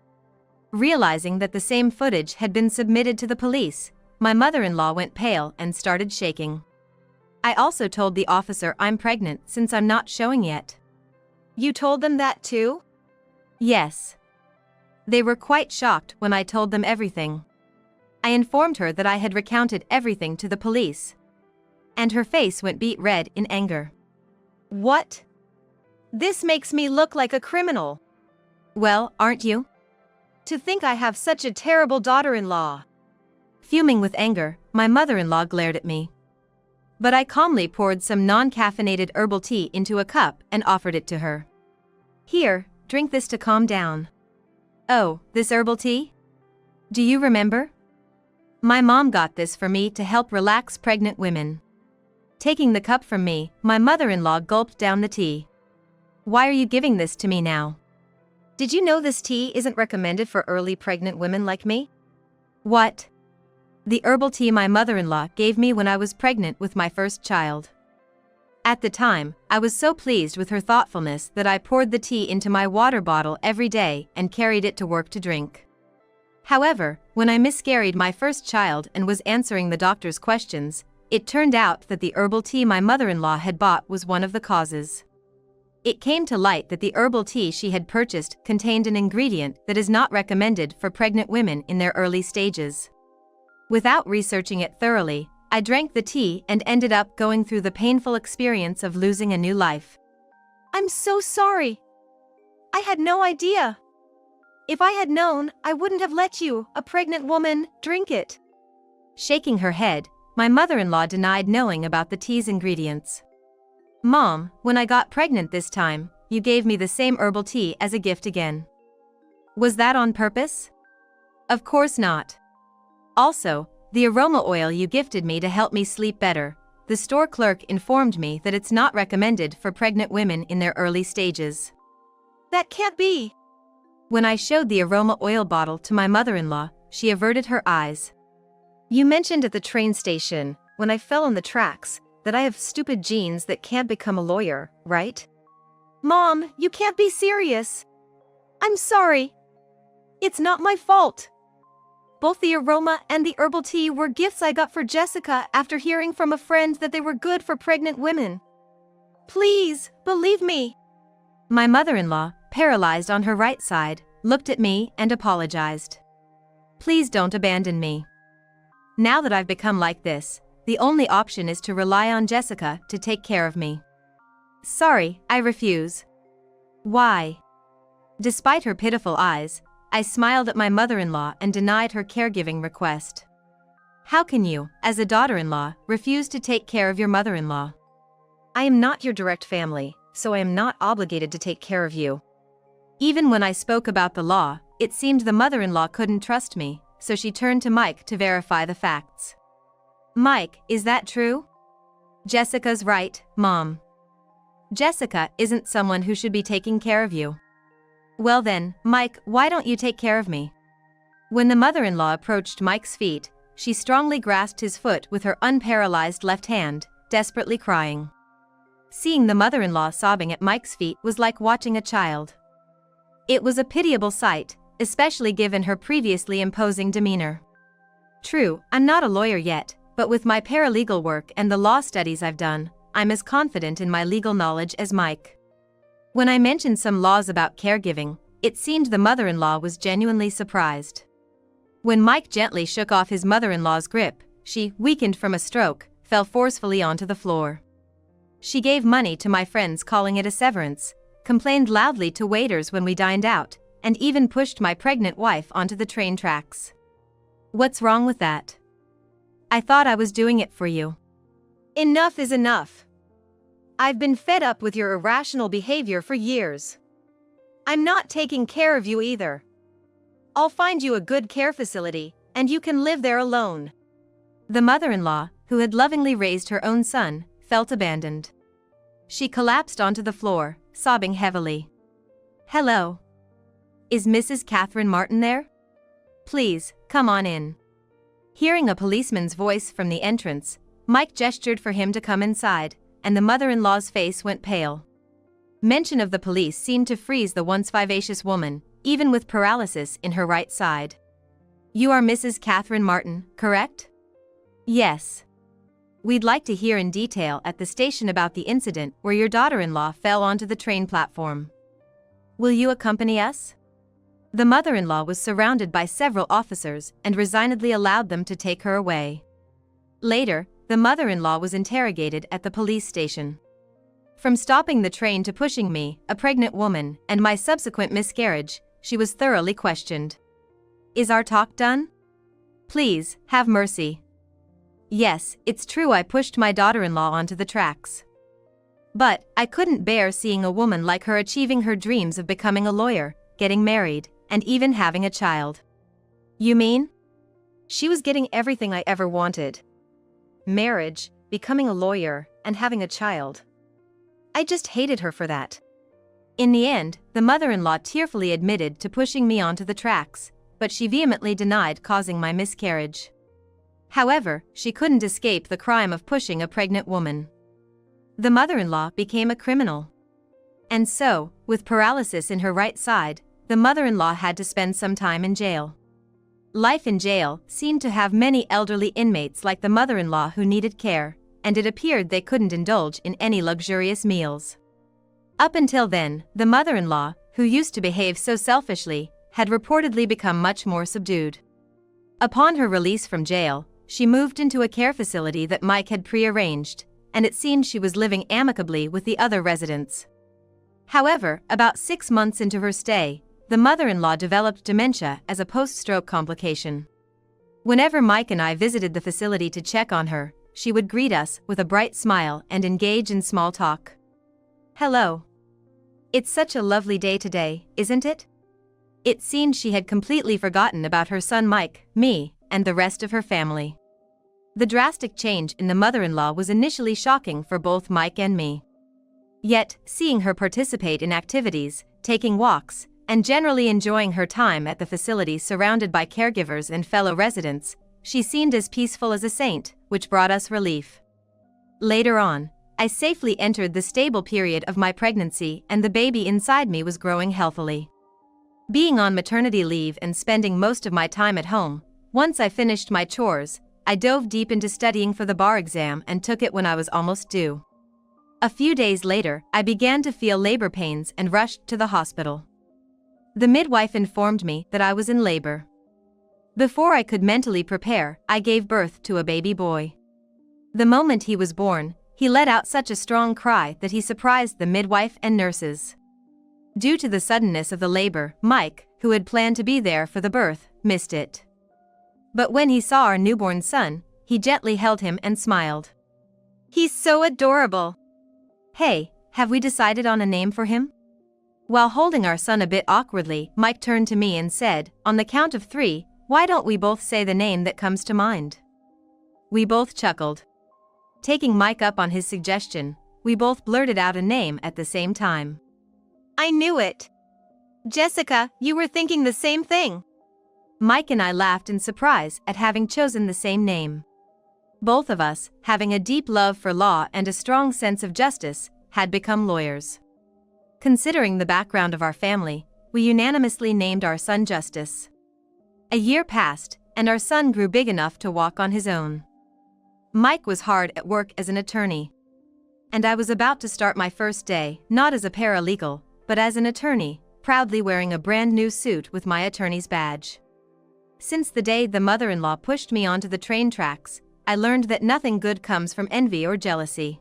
Realizing that the same footage had been submitted to the police, my mother-in-law went pale and started shaking. I also told the officer I'm pregnant since I'm not showing yet. You told them that too? Yes. They were quite shocked when I told them everything. I informed her that I had recounted everything to the police. And her face went beet red in anger. What? This makes me look like a criminal. Well, aren't you? To think I have such a terrible daughter-in-law. Fuming with anger, my mother-in-law glared at me. But I calmly poured some non-caffeinated herbal tea into a cup and offered it to her. Here, drink this to calm down. Oh, this herbal tea? Do you remember? My mom got this for me to help relax pregnant women. Taking the cup from me, my mother-in-law gulped down the tea. Why are you giving this to me now? Did you know this tea isn't recommended for early pregnant women like me? What? The herbal tea my mother-in-law gave me when I was pregnant with my first child. At the time, I was so pleased with her thoughtfulness that I poured the tea into my water bottle every day and carried it to work to drink. However, when I miscarried my first child and was answering the doctor's questions, it turned out that the herbal tea my mother-in-law had bought was one of the causes. It came to light that the herbal tea she had purchased contained an ingredient that is not recommended for pregnant women in their early stages. Without researching it thoroughly, I drank the tea and ended up going through the painful experience of losing a new life. I'm so sorry. I had no idea. If I had known, I wouldn't have let you, a pregnant woman, drink it. Shaking her head, my mother-in-law denied knowing about the tea's ingredients. Mom, when I got pregnant this time, you gave me the same herbal tea as a gift again. Was that on purpose? Of course not. Also, the aroma oil you gifted me to help me sleep better, the store clerk informed me that it's not recommended for pregnant women in their early stages. That can't be. When I showed the aroma oil bottle to my mother-in-law, she averted her eyes. You mentioned at the train station, when I fell on the tracks, that I have stupid genes that can't become a lawyer, right? Mom, you can't be serious. I'm sorry. It's not my fault. Both the aroma and the herbal tea were gifts I got for Jessica after hearing from a friend that they were good for pregnant women. Please, believe me. My mother-in-law, paralyzed on her right side, looked at me and apologized. Please don't abandon me. Now that I've become like this, the only option is to rely on Jessica to take care of me. Sorry, I refuse. Why? Despite her pitiful eyes, I smiled at my mother-in-law and denied her caregiving request. How can you, as a daughter-in-law, refuse to take care of your mother-in-law? I am not your direct family, so I am not obligated to take care of you. Even when I spoke about the law, it seemed the mother-in-law couldn't trust me, so she turned to Mike to verify the facts. Mike, is that true? Jessica's right, Mom. Jessica isn't someone who should be taking care of you. Well then, Mike, why don't you take care of me? When the mother-in-law approached Mike's feet, she strongly grasped his foot with her unparalyzed left hand, desperately crying. Seeing the mother-in-law sobbing at Mike's feet was like watching a child. It was a pitiable sight, especially given her previously imposing demeanor. True, I'm not a lawyer yet, but with my paralegal work and the law studies I've done, I'm as confident in my legal knowledge as Mike. When I mentioned some laws about caregiving, it seemed the mother-in-law was genuinely surprised. When Mike gently shook off his mother-in-law's grip, she, weakened from a stroke, fell forcefully onto the floor. She gave money to my friends calling it a severance, complained loudly to waiters when we dined out, and even pushed my pregnant wife onto the train tracks. What's wrong with that? I thought I was doing it for you. Enough is enough. I've been fed up with your irrational behavior for years. I'm not taking care of you either. I'll find you a good care facility, and you can live there alone. The mother-in-law, who had lovingly raised her own son, felt abandoned. She collapsed onto the floor, sobbing heavily. Hello. Is Mrs. Catherine Martin there? Please, come on in. Hearing a policeman's voice from the entrance, Mike gestured for him to come inside, and the mother-in-law's face went pale. Mention of the police seemed to freeze the once vivacious woman, even with paralysis in her right side. You are Mrs. Catherine Martin, correct? Yes. We'd like to hear in detail at the station about the incident where your daughter-in-law fell onto the train platform. Will you accompany us? The mother-in-law was surrounded by several officers and resignedly allowed them to take her away. Later, the mother-in-law was interrogated at the police station. From stopping the train to pushing me, a pregnant woman, and my subsequent miscarriage, she was thoroughly questioned. Is our talk done? Please, have mercy. Yes, it's true I pushed my daughter-in-law onto the tracks. But, I couldn't bear seeing a woman like her achieving her dreams of becoming a lawyer, getting married, and even having a child. You mean? She was getting everything I ever wanted. Marriage, becoming a lawyer, and having a child. I just hated her for that. In the end, the mother-in-law tearfully admitted to pushing me onto the tracks, but she vehemently denied causing my miscarriage. However, she couldn't escape the crime of pushing a pregnant woman. The mother-in-law became a criminal. And so, with paralysis in her right side, the mother-in-law had to spend some time in jail. Life in jail seemed to have many elderly inmates like the mother-in-law who needed care, and it appeared they couldn't indulge in any luxurious meals. Up until then, the mother-in-law, who used to behave so selfishly, had reportedly become much more subdued. Upon her release from jail, she moved into a care facility that Mike had pre-arranged, and it seemed she was living amicably with the other residents. However, about 6 months into her stay, the mother-in-law developed dementia as a post-stroke complication. Whenever Mike and I visited the facility to check on her, she would greet us with a bright smile and engage in small talk. "Hello. It's such a lovely day today, isn't it?" It seemed she had completely forgotten about her son Mike, me, and the rest of her family. The drastic change in the mother-in-law was initially shocking for both Mike and me. Yet, seeing her participate in activities, taking walks, and generally enjoying her time at the facility surrounded by caregivers and fellow residents, she seemed as peaceful as a saint, which brought us relief. Later on, I safely entered the stable period of my pregnancy and the baby inside me was growing healthily. Being on maternity leave and spending most of my time at home, once I finished my chores, I dove deep into studying for the bar exam and took it when I was almost due. A few days later, I began to feel labor pains and rushed to the hospital. The midwife informed me that I was in labor. Before I could mentally prepare, I gave birth to a baby boy. The moment he was born, he let out such a strong cry that he surprised the midwife and nurses. Due to the suddenness of the labor, Mike, who had planned to be there for the birth, missed it. But when he saw our newborn son, he gently held him and smiled. "He's so adorable. Hey, have we decided on a name for him?" While holding our son a bit awkwardly, Mike turned to me and said, "On the count of 3, why don't we both say the name that comes to mind?" We both chuckled. Taking Mike up on his suggestion, we both blurted out a name at the same time. "I knew it! Jessica, you were thinking the same thing!" Mike and I laughed in surprise at having chosen the same name. Both of us, having a deep love for law and a strong sense of justice, had become lawyers. Considering the background of our family, we unanimously named our son Justice. A year passed, and our son grew big enough to walk on his own. Mike was hard at work as an attorney. And I was about to start my first day, not as a paralegal, but as an attorney, proudly wearing a brand new suit with my attorney's badge. Since the day the mother-in-law pushed me onto the train tracks, I learned that nothing good comes from envy or jealousy.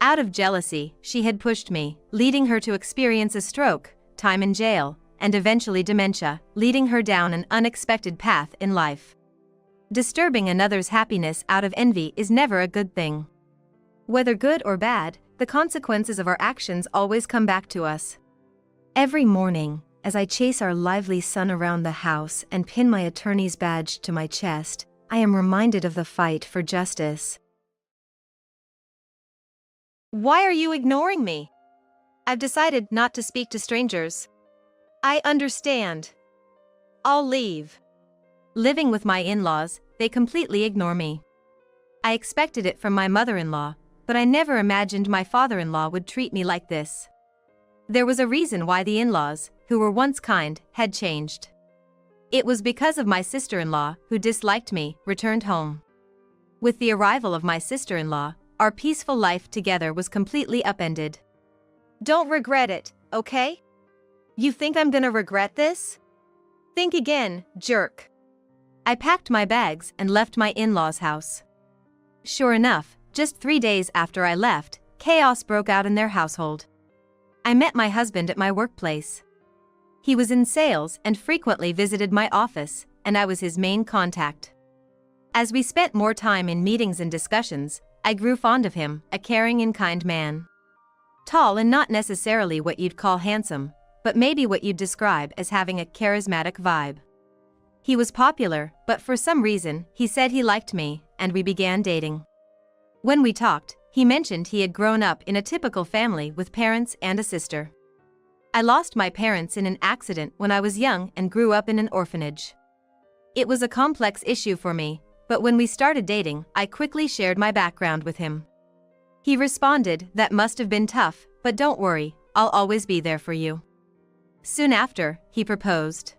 Out of jealousy, she had pushed me, leading her to experience a stroke, time in jail, and eventually dementia, leading her down an unexpected path in life. Disturbing another's happiness out of envy is never a good thing. Whether good or bad, the consequences of our actions always come back to us. Every morning, as I chase our lively son around the house and pin my attorney's badge to my chest, I am reminded of the fight for justice. Why are you ignoring me? I've decided not to speak to strangers. I understand. I'll leave. Living with my in-laws, they completely ignore me. I expected it from my mother-in-law, but I never imagined my father-in-law would treat me like this. There was a reason why the in-laws, who were once kind, had changed. It was because of my sister-in-law, who disliked me, returned home. With the arrival of my sister-in-law, our peaceful life together was completely upended. Don't regret it, okay? You think I'm gonna regret this? Think again, jerk. I packed my bags and left my in-laws' house. Sure enough, just 3 days after I left, chaos broke out in their household. I met my husband at my workplace. He was in sales and frequently visited my office, and I was his main contact. As we spent more time in meetings and discussions, I grew fond of him, a caring and kind man. Tall and not necessarily what you'd call handsome, but maybe what you'd describe as having a charismatic vibe. He was popular, but for some reason, he said he liked me, and we began dating. When we talked, he mentioned he had grown up in a typical family with parents and a sister. I lost my parents in an accident when I was young and grew up in an orphanage. It was a complex issue for me, but when we started dating, I quickly shared my background with him. He responded, "That must have been tough, but don't worry, I'll always be there for you." Soon after, he proposed.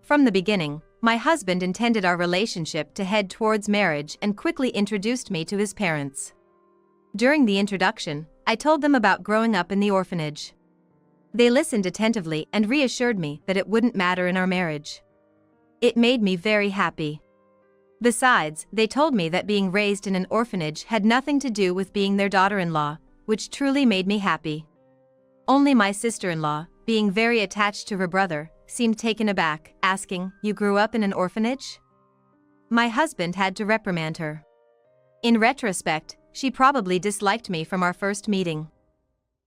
From the beginning, my husband intended our relationship to head towards marriage and quickly introduced me to his parents. During the introduction, I told them about growing up in the orphanage. They listened attentively and reassured me that it wouldn't matter in our marriage. It made me very happy. Besides, they told me that being raised in an orphanage had nothing to do with being their daughter-in-law, which truly made me happy. Only my sister-in-law, being very attached to her brother, seemed taken aback, asking, "You grew up in an orphanage?" My husband had to reprimand her. In retrospect, she probably disliked me from our first meeting.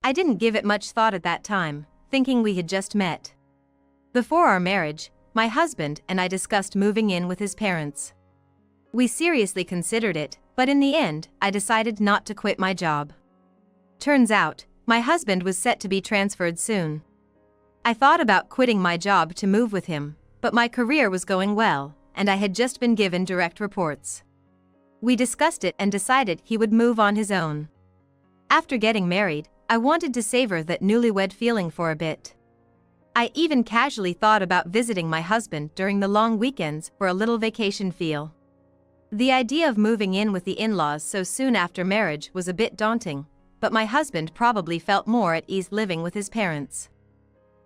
I didn't give it much thought at that time, thinking we had just met. Before our marriage, my husband and I discussed moving in with his parents. We seriously considered it, but in the end, I decided not to quit my job. Turns out, my husband was set to be transferred soon. I thought about quitting my job to move with him, but my career was going well, and I had just been given direct reports. We discussed it and decided he would move on his own. After getting married, I wanted to savor that newlywed feeling for a bit. I even casually thought about visiting my husband during the long weekends for a little vacation feel. The idea of moving in with the in-laws so soon after marriage was a bit daunting, but my husband probably felt more at ease living with his parents.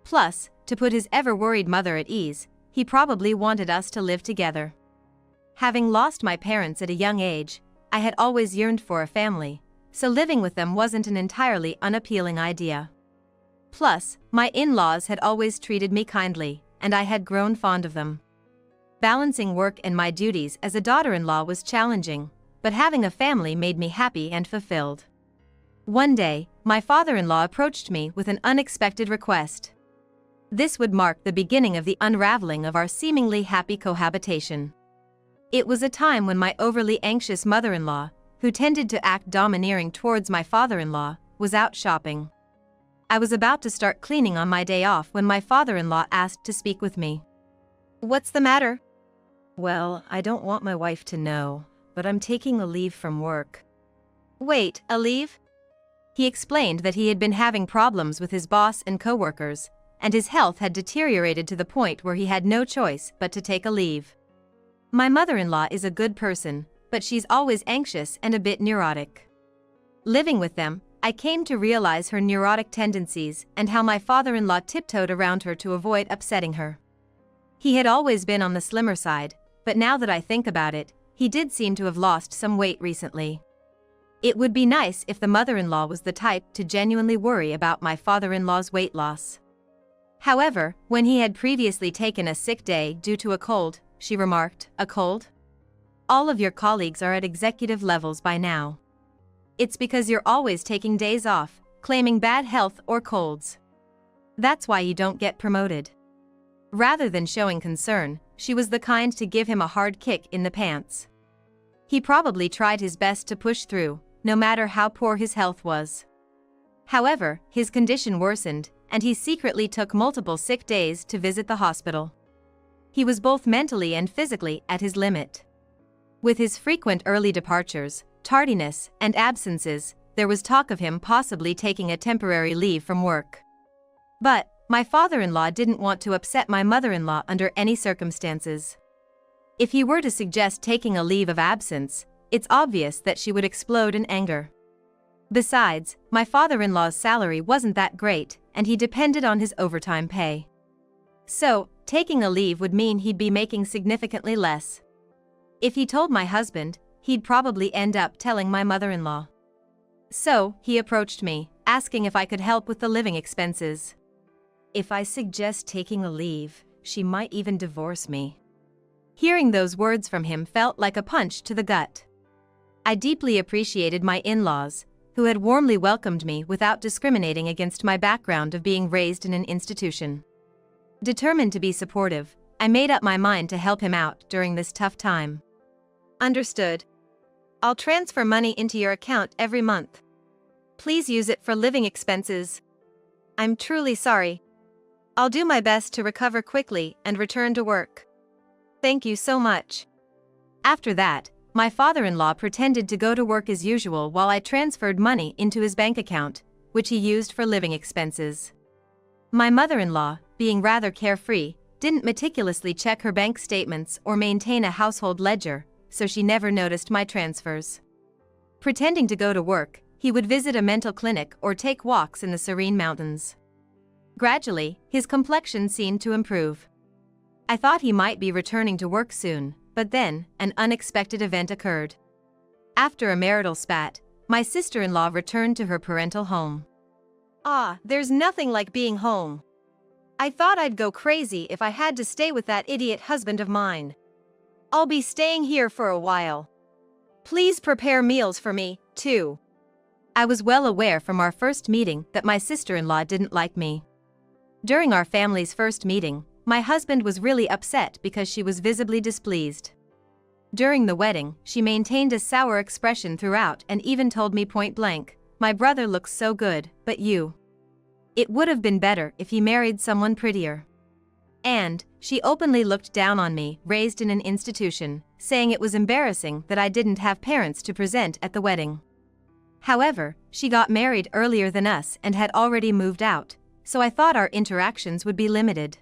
Plus, to put his ever-worried mother at ease, he probably wanted us to live together. Having lost my parents at a young age, I had always yearned for a family, so living with them wasn't an entirely unappealing idea. Plus, my in-laws had always treated me kindly, and I had grown fond of them. Balancing work and my duties as a daughter-in-law was challenging, but having a family made me happy and fulfilled. One day, my father-in-law approached me with an unexpected request. This would mark the beginning of the unraveling of our seemingly happy cohabitation. It was a time when my overly anxious mother-in-law, who tended to act domineering towards my father-in-law, was out shopping. I was about to start cleaning on my day off when my father-in-law asked to speak with me. "What's the matter?" "Well, I don't want my wife to know, but I'm taking a leave from work." "Wait, a leave?" He explained that he had been having problems with his boss and coworkers, and his health had deteriorated to the point where he had no choice but to take a leave. My mother-in-law is a good person, but she's always anxious and a bit neurotic. Living with them, I came to realize her neurotic tendencies and how my father-in-law tiptoed around her to avoid upsetting her. He had always been on the slimmer side, but now that I think about it, he did seem to have lost some weight recently. It would be nice if the mother-in-law was the type to genuinely worry about my father-in-law's weight loss. However, when he had previously taken a sick day due to a cold, she remarked, "A cold? All of your colleagues are at executive levels by now. It's because you're always taking days off, claiming bad health or colds. That's why you don't get promoted." Rather than showing concern, she was the kind to give him a hard kick in the pants. He probably tried his best to push through, no matter how poor his health was. However, his condition worsened, and he secretly took multiple sick days to visit the hospital. He was both mentally and physically at his limit. With his frequent early departures, tardiness, and absences, there was talk of him possibly taking a temporary leave from work. But my father-in-law didn't want to upset my mother-in-law under any circumstances. If he were to suggest taking a leave of absence, it's obvious that she would explode in anger. Besides, my father-in-law's salary wasn't that great, and he depended on his overtime pay. So, taking a leave would mean he'd be making significantly less. If he told my husband, he'd probably end up telling my mother-in-law. So, he approached me, asking if I could help with the living expenses. If I suggest taking a leave, she might even divorce me. Hearing those words from him felt like a punch to the gut. I deeply appreciated my in-laws, who had warmly welcomed me without discriminating against my background of being raised in an institution. Determined to be supportive, I made up my mind to help him out during this tough time. "Understood. I'll transfer money into your account every month. Please use it for living expenses. I'm truly sorry. I'll do my best to recover quickly and return to work. Thank you so much." After that, my father-in-law pretended to go to work as usual while I transferred money into his bank account, which he used for living expenses. My mother-in-law, being rather carefree, didn't meticulously check her bank statements or maintain a household ledger, so she never noticed my transfers. Pretending to go to work, he would visit a mental clinic or take walks in the serene mountains. Gradually, his complexion seemed to improve. I thought he might be returning to work soon, but then, an unexpected event occurred. After a marital spat, my sister-in-law returned to her parental home. There's nothing like being home. I thought I'd go crazy if I had to stay with that idiot husband of mine. I'll be staying here for a while. Please prepare meals for me, too. I was well aware from our first meeting that my sister-in-law didn't like me. During our family's first meeting, my husband was really upset because she was visibly displeased. During the wedding, she maintained a sour expression throughout and even told me point blank, "My brother looks so good, but you. It would have been better if he married someone prettier." And she openly looked down on me, raised in an institution, saying it was embarrassing that I didn't have parents to present at the wedding. However, she got married earlier than us and had already moved out, so I thought our interactions would be limited.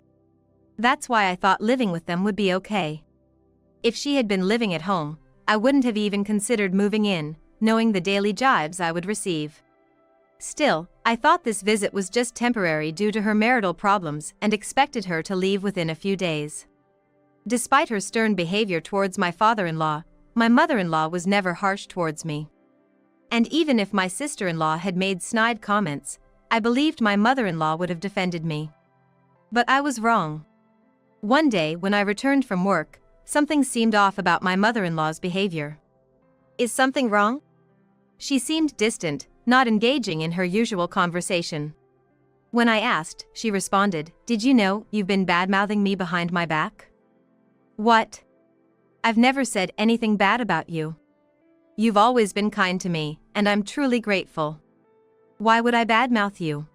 That's why I thought living with them would be okay. If she had been living at home, I wouldn't have even considered moving in, knowing the daily jibes I would receive. Still, I thought this visit was just temporary due to her marital problems and expected her to leave within a few days. Despite her stern behavior towards my father-in-law, my mother-in-law was never harsh towards me. And even if my sister-in-law had made snide comments, I believed my mother-in-law would have defended me. But I was wrong. One day when I returned from work, something seemed off about my mother-in-law's behavior. "Is something wrong?" She seemed distant, not engaging in her usual conversation. When I asked, she responded, "Did you know you've been bad-mouthing me behind my back?" "What? I've never said anything bad about you. You've always been kind to me, and I'm truly grateful. Why would I badmouth you?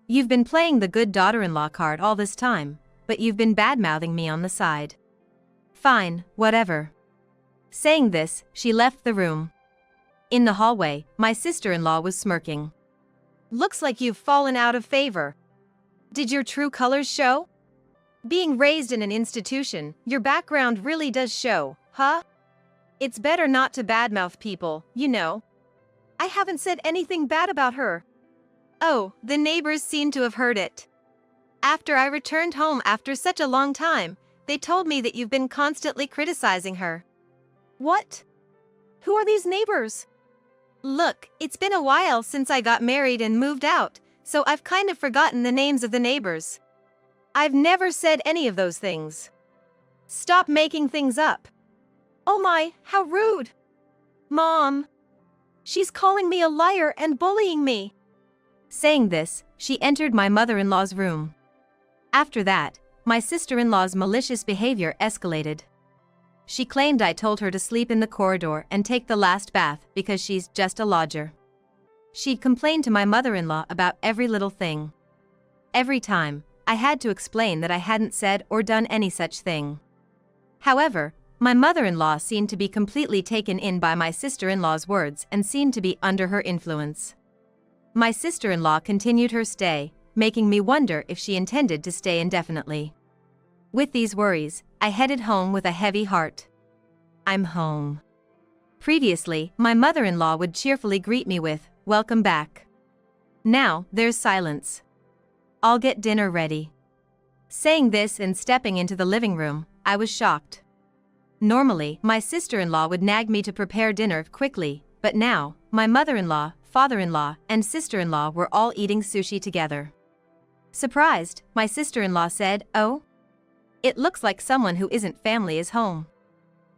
You've been playing the good daughter-in-law card all this time, but you've been bad-mouthing me on the side. Fine, whatever." Saying this, she left the room. In the hallway, my sister-in-law was smirking. "Looks like you've fallen out of favor. Did your true colors show? Being raised in an institution, your background really does show, huh? It's better not to badmouth people, you know." "I haven't said anything bad about her." "Oh, the neighbors seem to have heard it. After I returned home after such a long time, they told me that you've been constantly criticizing her." "What? Who are these neighbors?" "Look, it's been a while since I got married and moved out, so I've kind of forgotten the names of the neighbors. I've never said any of those things. Stop making things up." "Oh my, how rude. Mom. She's calling me a liar and bullying me." Saying this, she entered my mother-in-law's room. After that, my sister-in-law's malicious behavior escalated. She claimed I told her to sleep in the corridor and take the last bath because she's just a lodger. She'd complained to my mother-in-law about every little thing. Every time, I had to explain that I hadn't said or done any such thing. However, my mother-in-law seemed to be completely taken in by my sister-in-law's words and seemed to be under her influence. My sister-in-law continued her stay, making me wonder if she intended to stay indefinitely. With these worries, I headed home with a heavy heart. I'm home. Previously, my mother-in-law would cheerfully greet me with, "Welcome back." Now, there's silence. "I'll get dinner ready." Saying this and stepping into the living room, I was shocked. Normally, my sister-in-law would nag me to prepare dinner quickly, but now, my mother-in-law, father-in-law, and sister-in-law were all eating sushi together. Surprised, my sister-in-law said, "Oh? It looks like someone who isn't family is home.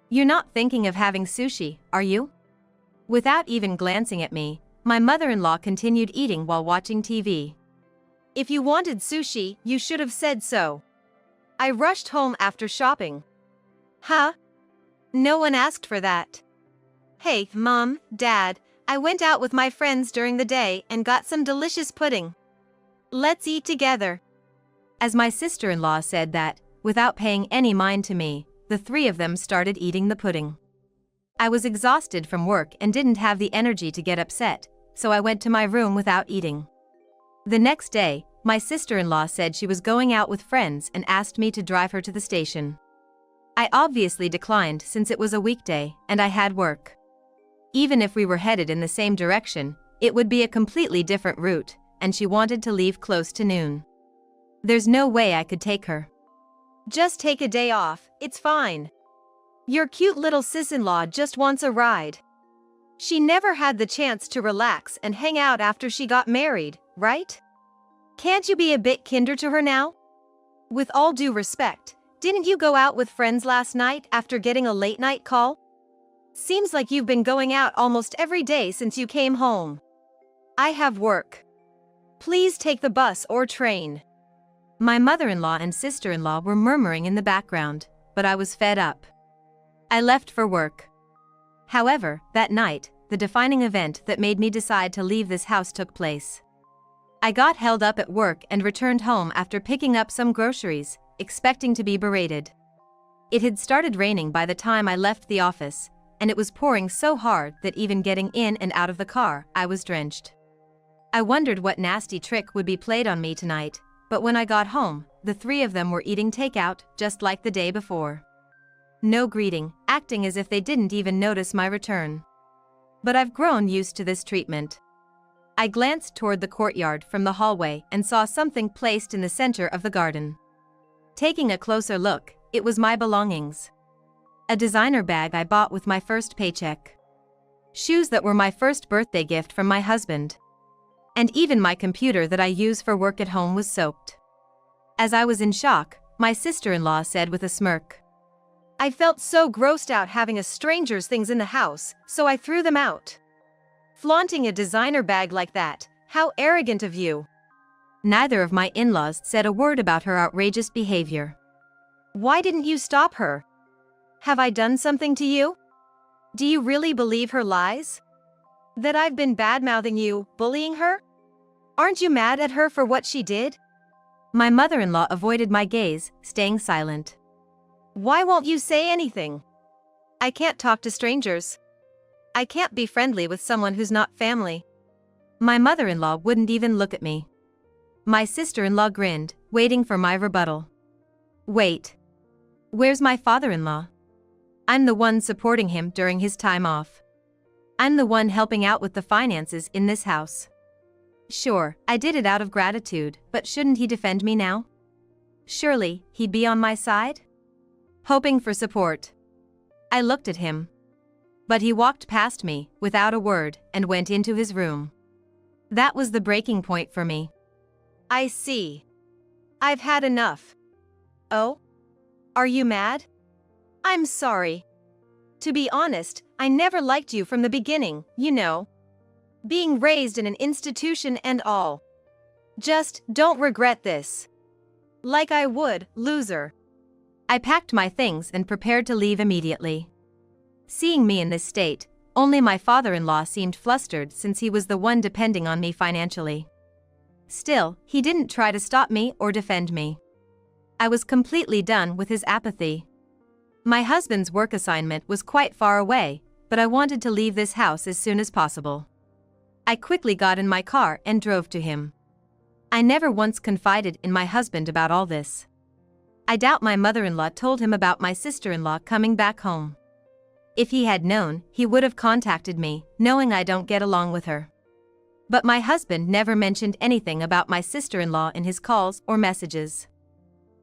You're not thinking of having sushi, are you?" Without even glancing at me, my mother-in-law continued eating while watching TV. "If you wanted sushi, you should have said so. I rushed home after shopping." "Huh? No one asked for that." "Hey, Mom, Dad, I went out with my friends during the day and got some delicious pudding. Let's eat together." As my sister-in-law said that, without paying any mind to me, the three of them started eating the pudding. I was exhausted from work and didn't have the energy to get upset, so I went to my room without eating. The next day, my sister-in-law said she was going out with friends and asked me to drive her to the station. I obviously declined since it was a weekday and I had work. Even if we were headed in the same direction, it would be a completely different route, and she wanted to leave close to noon. There's no way I could take her. Just take a day off, it's fine. Your cute little sis-in-law just wants a ride. She never had the chance to relax and hang out after she got married, right? Can't you be a bit kinder to her now? With all due respect, didn't you go out with friends last night after getting a late-night call? Seems like you've been going out almost every day since you came home. I have work. Please take the bus or train. My mother-in-law and sister-in-law were murmuring in the background, but I was fed up. I left for work. However, that night, the defining event that made me decide to leave this house took place. I got held up at work and returned home after picking up some groceries, expecting to be berated. It had started raining by the time I left the office, and it was pouring so hard that even getting in and out of the car, I was drenched. I wondered what nasty trick would be played on me tonight, but when I got home, the three of them were eating takeout just like the day before. No greeting, acting as if they didn't even notice my return. But I've grown used to this treatment. I glanced toward the courtyard from the hallway and saw something placed in the center of the garden. Taking a closer look, it was my belongings. A designer bag I bought with my first paycheck. Shoes that were my first birthday gift from my husband. And even my computer that I use for work at home was soaked. As I was in shock, my sister-in-law said with a smirk, I felt so grossed out having a stranger's things in the house, so I threw them out. Flaunting a designer bag like that, how arrogant of you. Neither of my in-laws said a word about her outrageous behavior. Why didn't you stop her? Have I done something to you? Do you really believe her lies? That I've been bad-mouthing you, bullying her? Aren't you mad at her for what she did? My mother-in-law avoided my gaze, staying silent. Why won't you say anything? I can't talk to strangers. I can't be friendly with someone who's not family. My mother-in-law wouldn't even look at me. My sister-in-law grinned, waiting for my rebuttal. Wait. Where's my father-in-law? I'm the one supporting him during his time off. I'm the one helping out with the finances in this house. Sure, I did it out of gratitude, but shouldn't he defend me now? Surely, he'd be on my side? Hoping for support. I looked at him. But he walked past me, without a word, and went into his room. That was the breaking point for me. I see. I've had enough. Oh? Are you mad? I'm sorry. To be honest, I never liked you from the beginning, you know. Being raised in an institution and all. Just don't regret this. Like I would, loser. I packed my things and prepared to leave immediately. Seeing me in this state, only my father-in-law seemed flustered since he was the one depending on me financially. Still, he didn't try to stop me or defend me. I was completely done with his apathy. My husband's work assignment was quite far away, but I wanted to leave this house as soon as possible. I quickly got in my car and drove to him. I never once confided in my husband about all this. I doubt my mother-in-law told him about my sister-in-law coming back home. If he had known, he would have contacted me, knowing I don't get along with her. But my husband never mentioned anything about my sister-in-law in his calls or messages.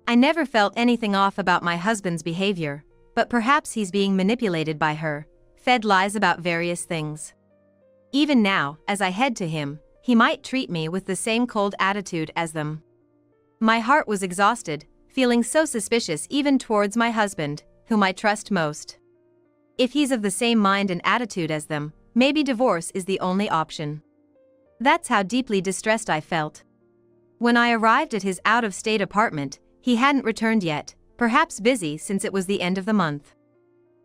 I never felt anything off about my husband's behavior, but perhaps he's being manipulated by her, fed lies about various things. Even now, as I head to him, he might treat me with the same cold attitude as them. My heart was exhausted, feeling so suspicious even towards my husband, whom I trust most. If he's of the same mind and attitude as them, maybe divorce is the only option. That's how deeply distressed I felt. When I arrived at his out-of-state apartment, he hadn't returned yet, perhaps busy since it was the end of the month.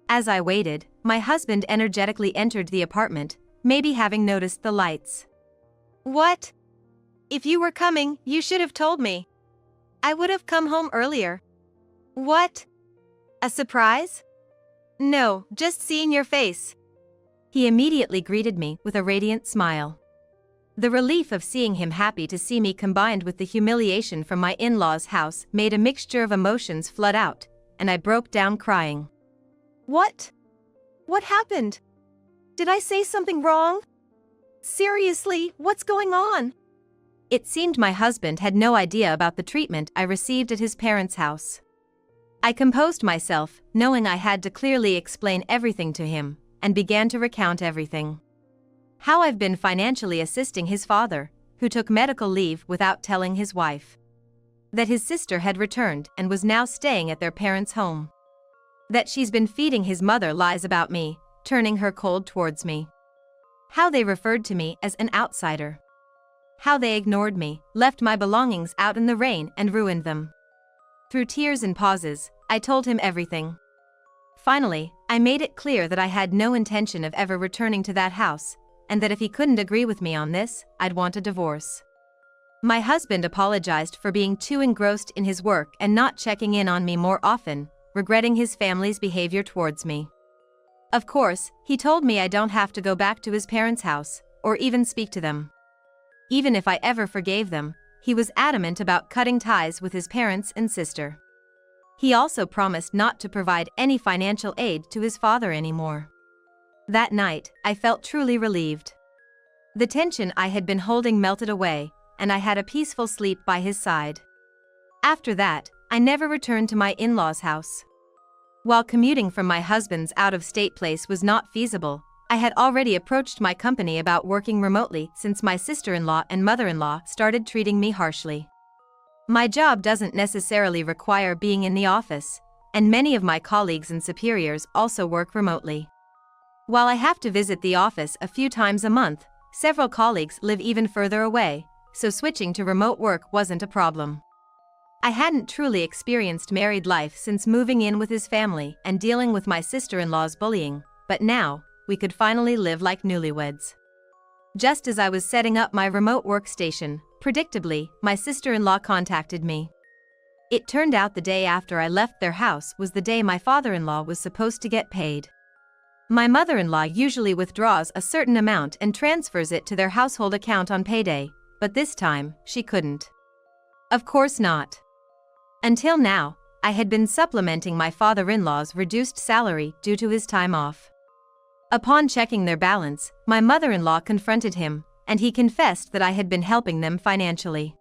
As I waited, my husband energetically entered the apartment, maybe having noticed the lights. What? If you were coming, you should have told me. I would have come home earlier. What? A surprise? No, just seeing your face. He immediately greeted me with a radiant smile. The relief of seeing him happy to see me combined with the humiliation from my in-laws' house made a mixture of emotions flood out, and I broke down crying. What? What happened? Did I say something wrong? Seriously, what's going on? It seemed my husband had no idea about the treatment I received at his parents' house. I composed myself, knowing I had to clearly explain everything to him, and began to recount everything. How I've been financially assisting his father, who took medical leave without telling his wife. That his sister had returned and was now staying at their parents' home. That she's been feeding his mother lies about me, turning her cold towards me. How they referred to me as an outsider. How they ignored me, left my belongings out in the rain and ruined them. Through tears and pauses, I told him everything. Finally, I made it clear that I had no intention of ever returning to that house, and that if he couldn't agree with me on this, I'd want a divorce. My husband apologized for being too engrossed in his work and not checking in on me more often, regretting his family's behavior towards me. Of course, he told me I don't have to go back to his parents' house, or even speak to them. Even if I ever forgave them, he was adamant about cutting ties with his parents and sister. He also promised not to provide any financial aid to his father anymore. That night, I felt truly relieved. The tension I had been holding melted away, and I had a peaceful sleep by his side. After that, I never returned to my in-laws' house. While commuting from my husband's out-of-state place was not feasible, I had already approached my company about working remotely since my sister-in-law and mother-in-law started treating me harshly. My job doesn't necessarily require being in the office, and many of my colleagues and superiors also work remotely. While I have to visit the office a few times a month, several colleagues live even further away, so switching to remote work wasn't a problem. I hadn't truly experienced married life since moving in with his family and dealing with my sister-in-law's bullying, but now, we could finally live like newlyweds. Just as I was setting up my remote workstation, predictably, my sister-in-law contacted me. It turned out the day after I left their house was the day my father-in-law was supposed to get paid. My mother-in-law usually withdraws a certain amount and transfers it to their household account on payday, but this time, she couldn't. Of course not. Until now, I had been supplementing my father-in-law's reduced salary due to his time off. Upon checking their balance, my mother-in-law confronted him, and he confessed that I had been helping them financially.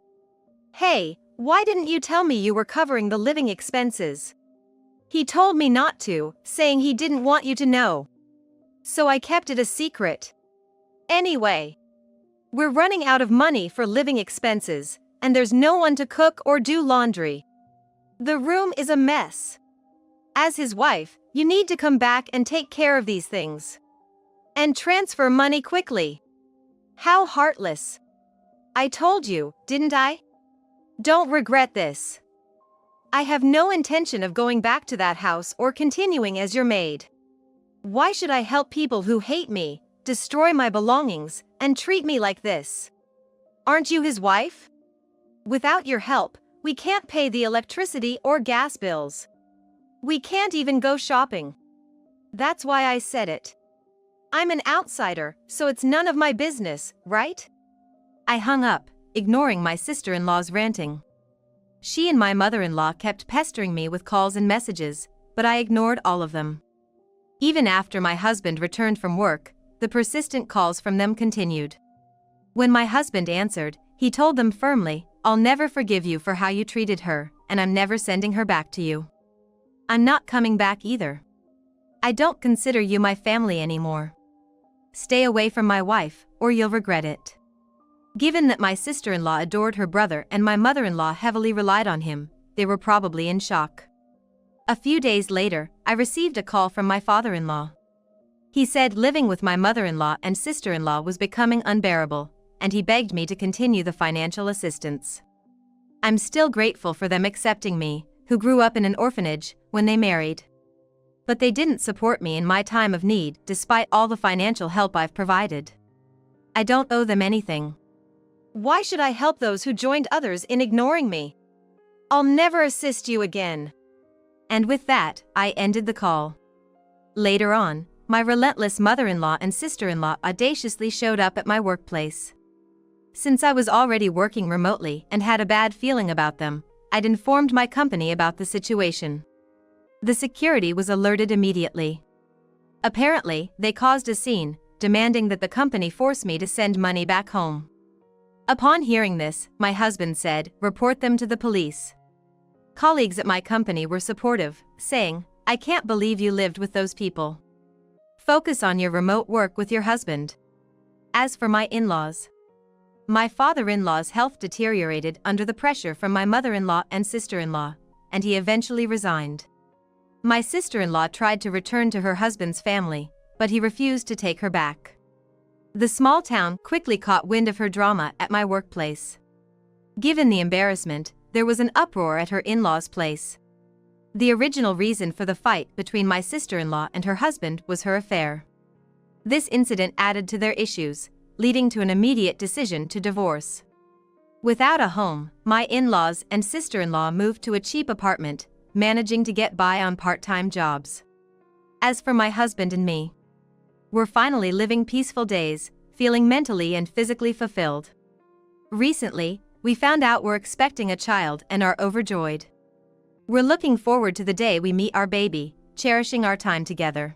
Hey, why didn't you tell me you were covering the living expenses? He told me not to, saying he didn't want you to know. So I kept it a secret. Anyway, we're running out of money for living expenses, and there's no one to cook or do laundry. The room is a mess. As his wife, you need to come back and take care of these things. And transfer money quickly. How heartless. I told you, didn't I? Don't regret this. I have no intention of going back to that house or continuing as your maid. Why should I help people who hate me, destroy my belongings, and treat me like this? Aren't you his wife? Without your help, we can't pay the electricity or gas bills. We can't even go shopping. That's why I said it. I'm an outsider, so it's none of my business, right? I hung up, ignoring my sister-in-law's ranting. She and my mother-in-law kept pestering me with calls and messages, but I ignored all of them. Even after my husband returned from work, the persistent calls from them continued. When my husband answered, he told them firmly, "I'll never forgive you for how you treated her, and I'm never sending her back to you. I'm not coming back either. I don't consider you my family anymore. Stay away from my wife, or you'll regret it." Given that my sister-in-law adored her brother and my mother-in-law heavily relied on him, they were probably in shock. A few days later, I received a call from my father-in-law. He said living with my mother-in-law and sister-in-law was becoming unbearable, and he begged me to continue the financial assistance. I'm still grateful for them accepting me, who grew up in an orphanage, when they married. But they didn't support me in my time of need despite all the financial help I've provided. I don't owe them anything. Why should I help those who joined others in ignoring me? I'll never assist you again. And with that, I ended the call. Later on, my relentless mother-in-law and sister-in-law audaciously showed up at my workplace. Since I was already working remotely and had a bad feeling about them, I'd informed my company about the situation. The security was alerted immediately. Apparently, they caused a scene, demanding that the company force me to send money back home. Upon hearing this, my husband said, "Report them to the police." Colleagues at my company were supportive, saying, "I can't believe you lived with those people. Focus on your remote work with your husband." As for my in-laws, my father-in-law's health deteriorated under the pressure from my mother-in-law and sister-in-law, and he eventually resigned. My sister-in-law tried to return to her husband's family, but he refused to take her back. The small town quickly caught wind of her drama at my workplace. Given the embarrassment, there was an uproar at her in-laws' place. The original reason for the fight between my sister-in-law and her husband was her affair. This incident added to their issues, leading to an immediate decision to divorce. Without a home, my in-laws and sister-in-law moved to a cheap apartment, managing to get by on part-time jobs. As for my husband and me, we're finally living peaceful days, feeling mentally and physically fulfilled. Recently, we found out we're expecting a child and are overjoyed. We're looking forward to the day we meet our baby, cherishing our time together.